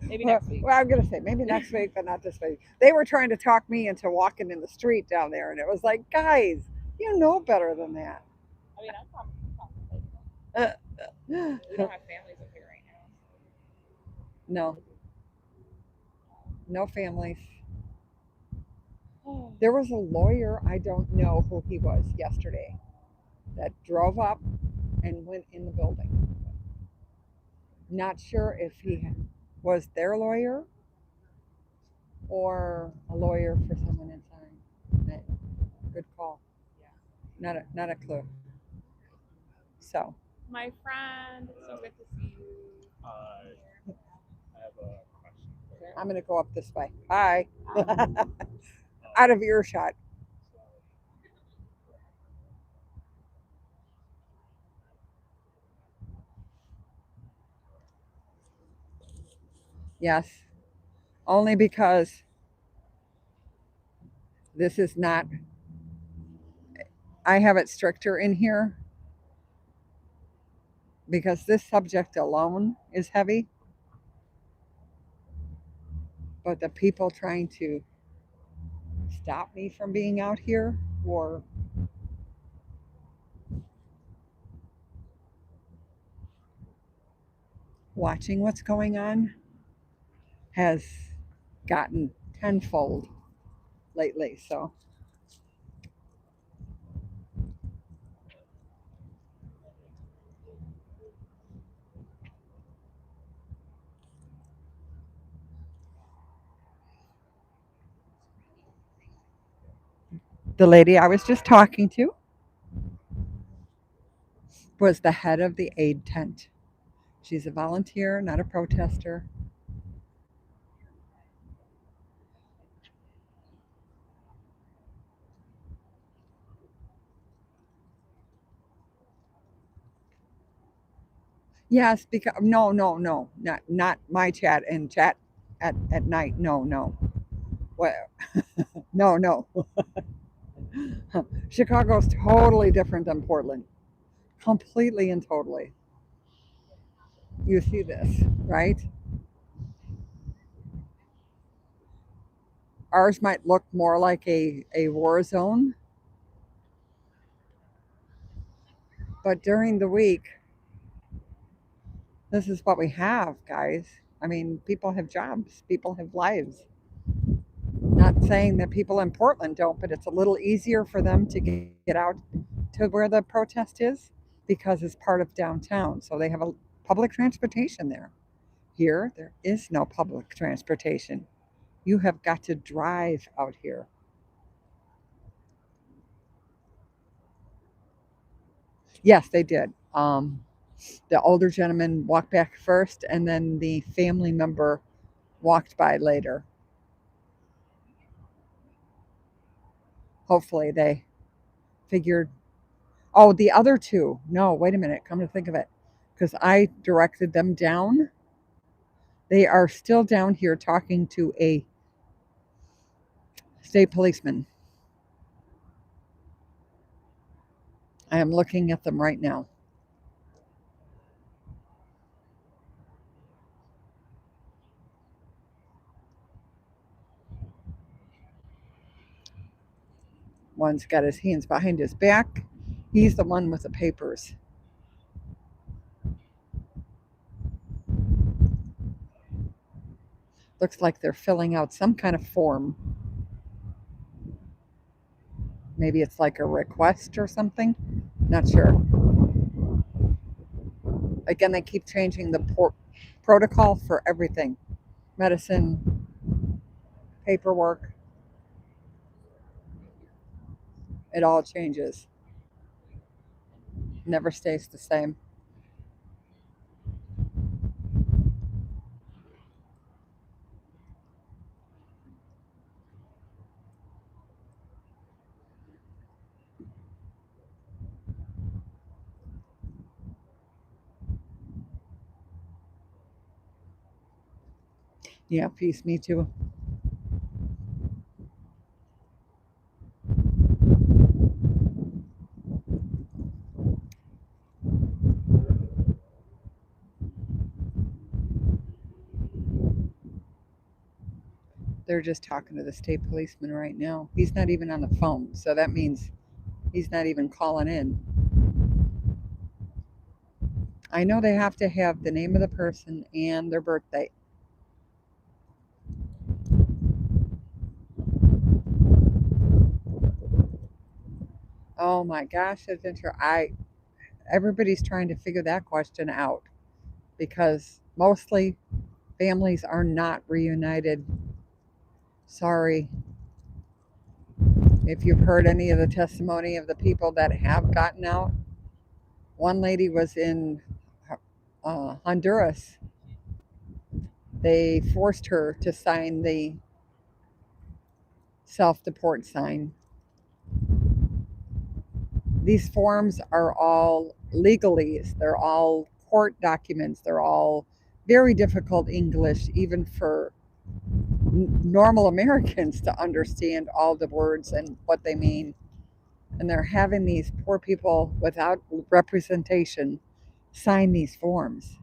Maybe well, next week. well, I'm gonna say maybe next week, but not this week. They were trying to talk me into walking in the street down there, and it was like, guys, you know better than that. I mean, I'm contemplating. We don't have families up here right now. No, no families. So. There was a lawyer, I don't know who he was yesterday, that drove up and went in the building. Not sure if he was their lawyer or a lawyer for someone inside. Good call. Yeah. Not a clue. So My friend, so good to see you. I have a question. I'm gonna go up this way. Hi. Out of earshot. Yes. Only because this is not, I have it stricter in here because this subject alone is heavy. But the people trying to stop me from being out here or watching what's going on has gotten tenfold lately. So the lady I was just talking to was the head of the aid tent. She's a volunteer, not a protester. Yes, because no, not my chat and chat at night. No, no. Well, no. Chicago's totally different than Portland. Completely and totally. You see this, right? Ours might look more like a war zone, but during the week, this is what we have, guys. I mean, people have jobs, people have lives. Not saying that people in Portland don't, but it's a little easier for them to get out to where the protest is because it's part of downtown. So they have a public transportation there. Here, there is no public transportation. You have got to drive out here. Yes, they did. The older gentleman walked back first, and then the family member walked by later. Hopefully, they figured. Oh, the other two. No, wait a minute. Come to think of it, because I directed them down. They are still down here talking to a state policeman. I am looking at them right now. One's got his hands behind his back. He's the one with the papers. Looks like they're filling out some kind of form. Maybe it's like a request or something. Not sure. Again, they keep changing the protocol for everything, medicine, paperwork. It all changes. Never stays the same. Yeah, peace. Me too. They're just talking to the state policeman right now. He's not even on the phone, so that means he's not even calling in. I know they have to have the name of the person and their birthday. Oh my gosh, adventure. Everybody's trying to figure that question out because mostly families are not reunited. Sorry. If you've heard any of the testimony of the people that have gotten out, one lady was in Honduras. They forced her to sign the self deport sign. These forms are all legalese, they're all court documents, they're all very difficult English, even for normal Americans to understand all the words and what they mean. And they're having these poor people without representation sign these forms.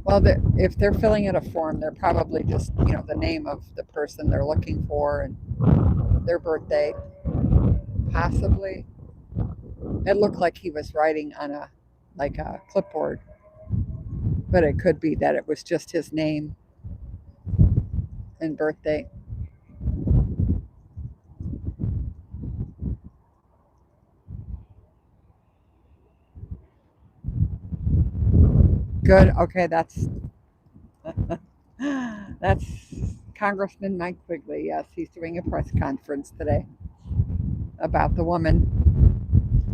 Well, if they're filling out a form, they're probably just, the name of the person they're looking for and their birthday, possibly. It looked like he was writing on a clipboard, but it could be that it was just his name and birthday. Good. Okay, that's Congressman Mike Quigley. Yes, he's doing a press conference today about the woman.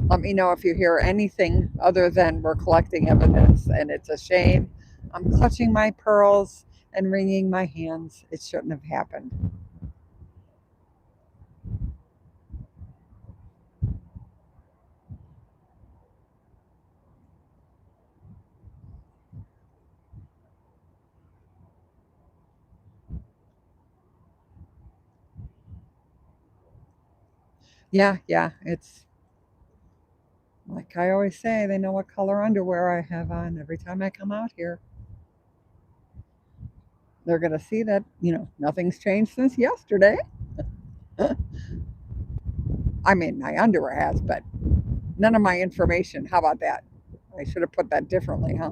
Let me know if you hear anything other than we're collecting evidence and it's a shame. I'm clutching my pearls and wringing my hands. It shouldn't have happened. Yeah, yeah. It's like I always say, they know what color underwear I have on every time I come out here. They're going to see that, nothing's changed since yesterday. I mean, my underwear has, but none of my information. How about that? I should have put that differently, huh?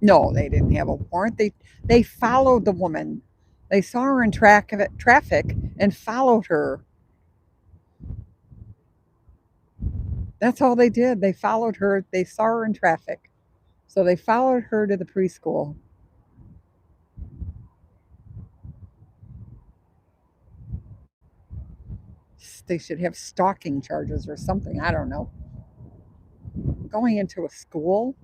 No, they didn't have a warrant. They followed the woman. They saw her in traffic and followed her. That's all they did. They followed her. They saw her in traffic. So they followed her to the preschool. They should have stalking charges or something. I don't know. Going into a school.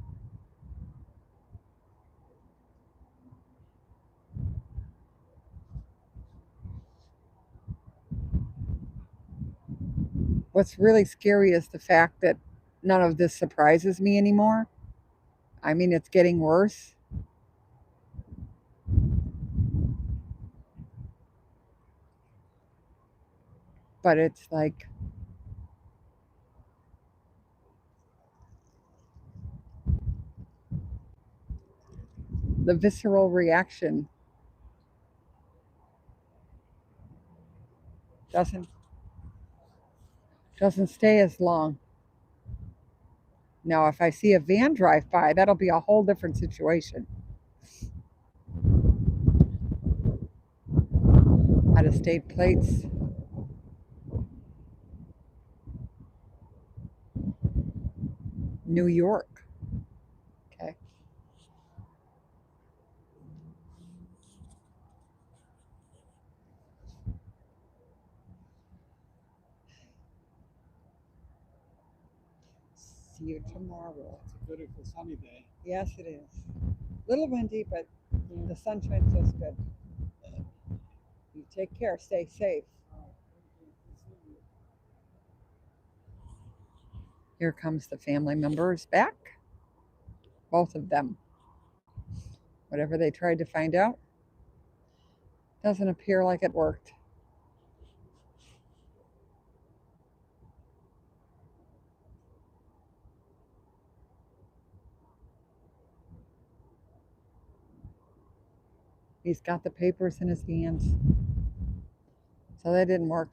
What's really scary is the fact that none of this surprises me anymore. I mean, it's getting worse. But it's like the visceral reaction doesn't stay as long. Now, if I see a van drive by, that'll be a whole different situation. Out of state plates. New York. Okay. See you tomorrow. It's a beautiful sunny day. Yes, it is. Little windy, but the sunshine feels good. You take care. Stay safe. Here comes the family members back. Both of them. Whatever they tried to find out doesn't appear like it worked. He's got the papers in his hands. So that didn't work.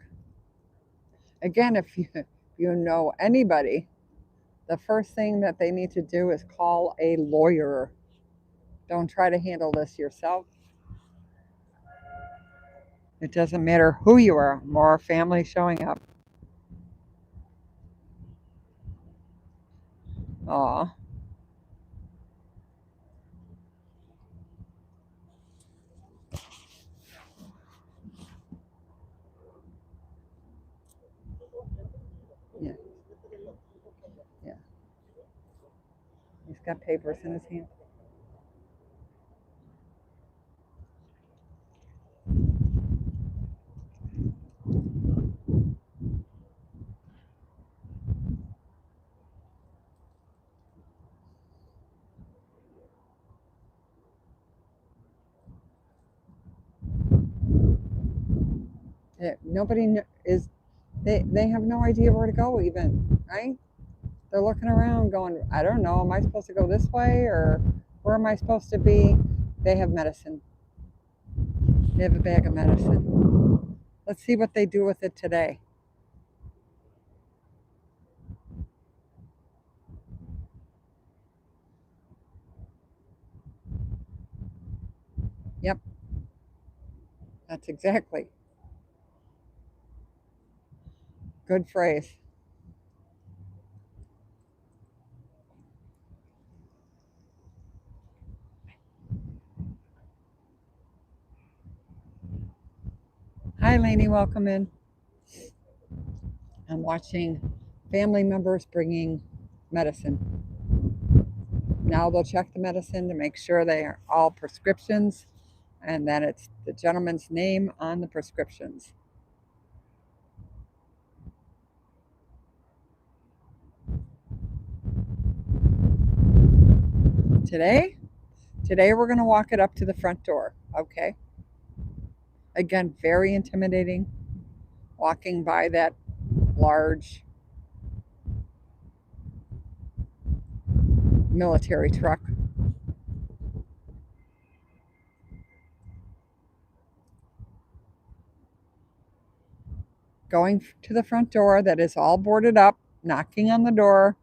Again, if you know anybody, the first thing that they need to do is call a lawyer. Don't try to handle this yourself. It doesn't matter who you are, more family showing up. Aw. Yeah. Yeah. He's got papers in his hand. Nobody is, they have no idea where to go even, right? They're looking around going, I don't know, am I supposed to go this way or where am I supposed to be? They have medicine. They have a bag of medicine. Let's see what they do with it today. Yep, that's exactly. Good phrase. Hi, Lainey, welcome in. I'm watching family members bringing medicine. Now they'll check the medicine to make sure they are all prescriptions and that it's the gentleman's name on the prescriptions. Today we're going to walk it up to the front door, okay? Again, very intimidating, walking by that large military truck. Going to the front door that is all boarded up, knocking on the door.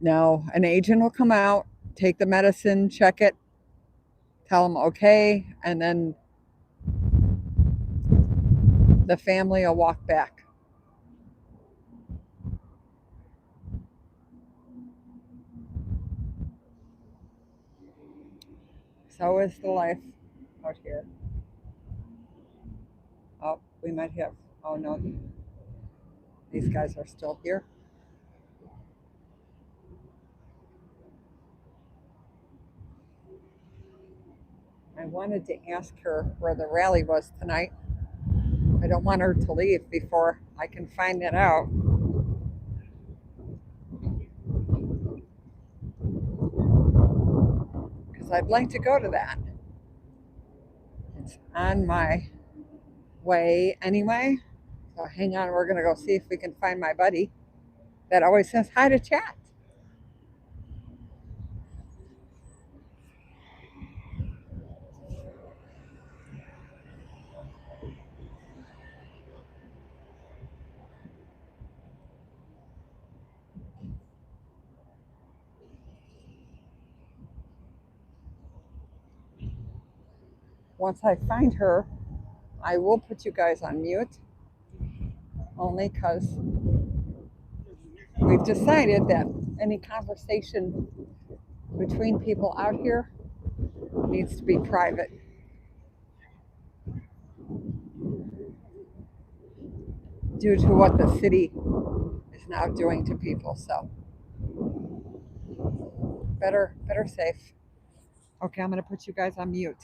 Now, an agent will come out, take the medicine, check it, tell them okay, and then the family will walk back. So is the life out here. Oh, we might have, oh no, these guys are still here. I wanted to ask her where the rally was tonight. I don't want her to leave before I can find it out. Because I'd like to go to that. It's on my way anyway. So hang on, we're going to go see if we can find my buddy that always says hi to chat. Once I find her, I will put you guys on mute, only because we've decided that any conversation between people out here needs to be private due to what the city is now doing to people. So better safe. Okay, I'm going to put you guys on mute.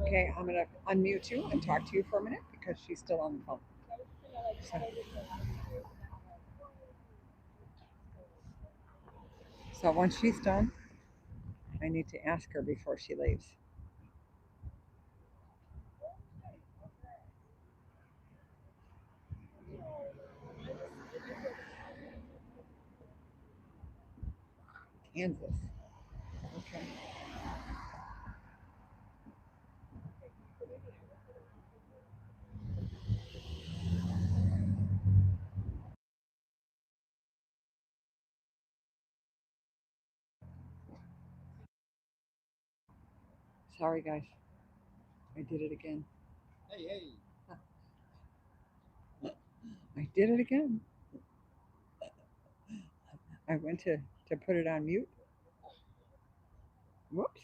Okay, I'm going to unmute you and talk to you for a minute because she's still on the phone. So once she's done, I need to ask her before she leaves. Kansas. Okay. Sorry, guys. I did it again. Hey. I did it again. I went to put it on mute. Whoops.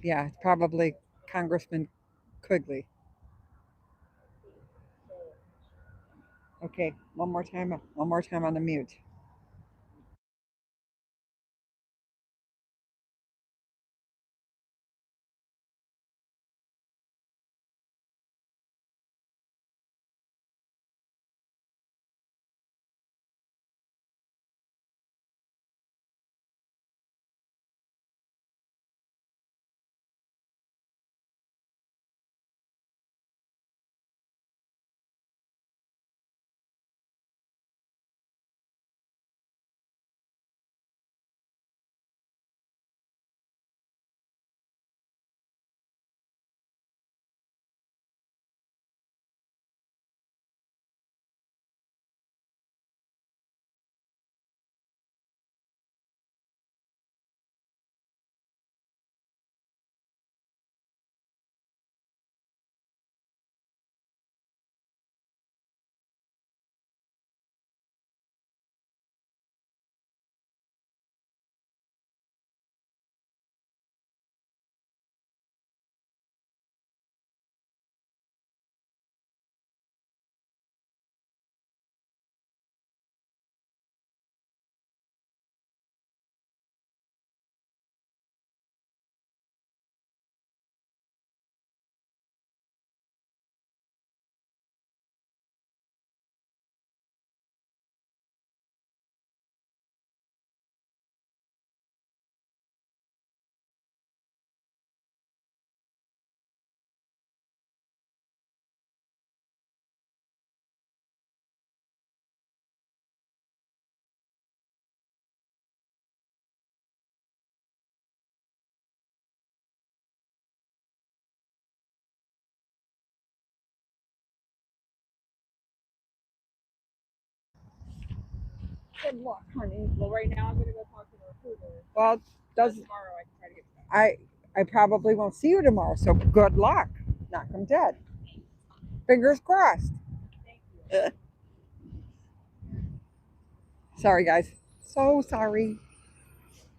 Yeah, it's probably Congressman Quigley. Okay, one more time on the mute. Good luck, honey. Well, right now I'm gonna go talk to the recruiter. Well, Does does tomorrow I can try to get stuff. I probably won't see you tomorrow, so good luck. Knock 'em dead. Fingers crossed. Thank you. Sorry, guys. So sorry.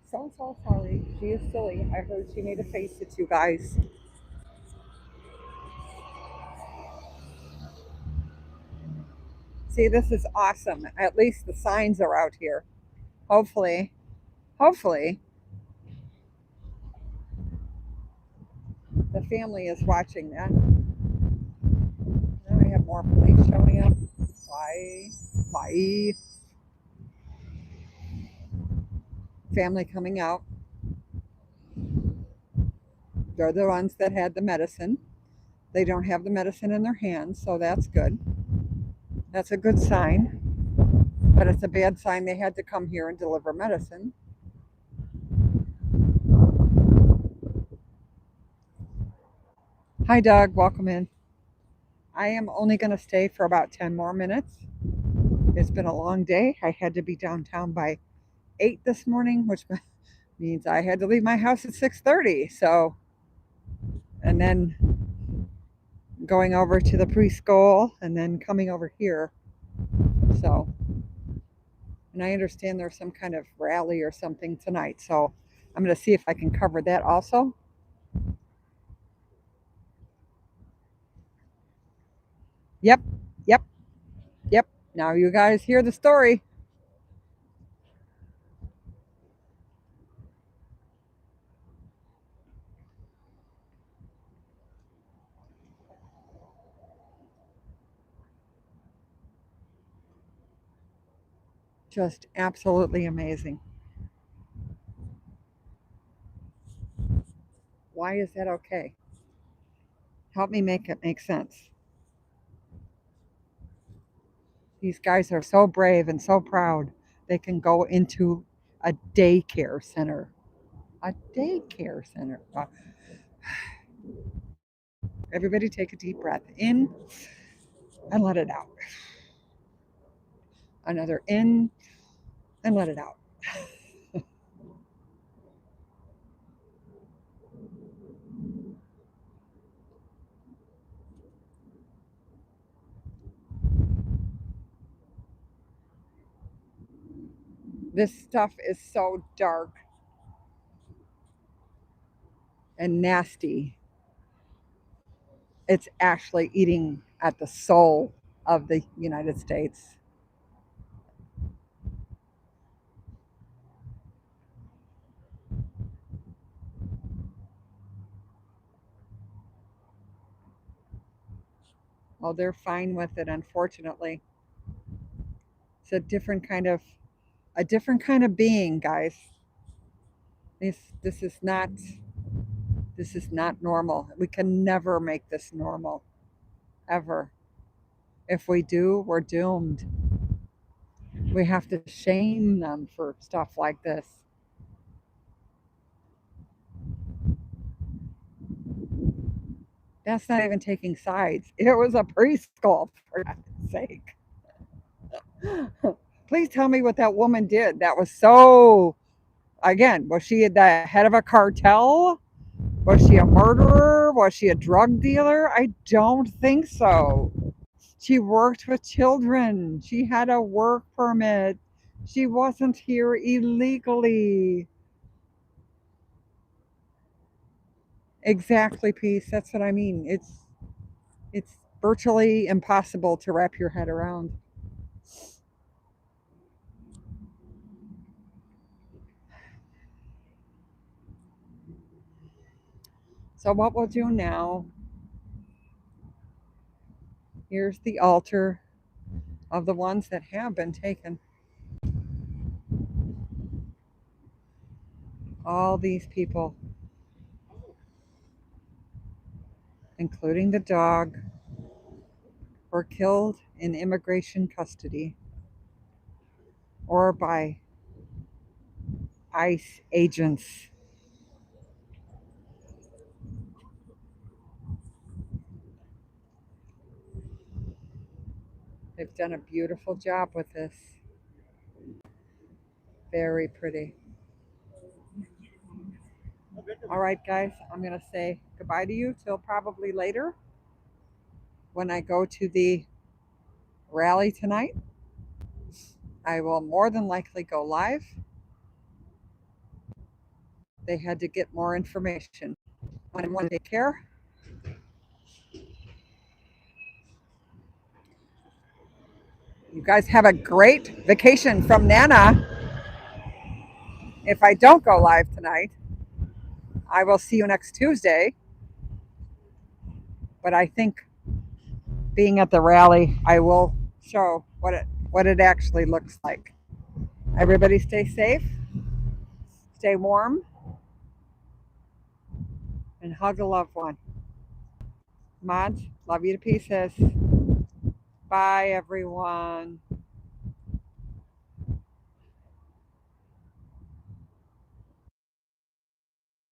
So sorry. She is silly. I heard she made a face at you guys. See, this is awesome. At least the signs are out here. Hopefully, the family is watching that. Now we have more police showing up. Why? Why? Family coming out. They're the ones that had the medicine. They don't have the medicine in their hands, so that's good. That's a good sign. But it's a bad sign they had to come here and deliver medicine. Hi, Doug. Welcome in. I am only going to stay for about 10 more minutes. It's been a long day. I had to be downtown by 8 this morning, which means I had to leave my house at 6:30. So, and then going over to the preschool and then coming over here. So, and I understand there's some kind of rally or something tonight. So, I'm going to see if I can cover that also. Yep, yep, yep. Now you guys hear the story. Just absolutely amazing. Why is that okay? Help me make it make sense. These guys are so brave and so proud. They can go into a daycare center. A daycare center. Everybody take a deep breath in and let it out. Another in and let it out. This stuff is so dark and nasty. It's actually eating at the soul of the United States. Well, they're fine with it, unfortunately. It's a different kind of being, guys. This is not normal. We can never make this normal, ever. If we do, we're doomed. We have to shame them for stuff like this. That's not even taking sides. It was a preschool, for God's sake. Please tell me what that woman did. That was so. Again, was she the head of a cartel? Was she a murderer? Was she a drug dealer? I don't think so. She worked with children. She had a work permit. She wasn't here illegally. Exactly, Peace. That's what I mean. It's virtually impossible to wrap your head around. So what we'll do now, here's the altar of the ones that have been taken. All these people, including the dog, were killed in immigration custody or by ICE agents. They've done a beautiful job with this. Very pretty. All right, guys, I'm going to say goodbye to you till probably later when I go to the rally tonight. I will more than likely go live. They had to get more information. One daycare. You guys have a great vacation from Nana. If I don't go live tonight, I will see you next Tuesday. But I think being at the rally, I will show what it actually looks like. Everybody stay safe, stay warm, and hug a loved one. Mods, love you to pieces. Bye, everyone.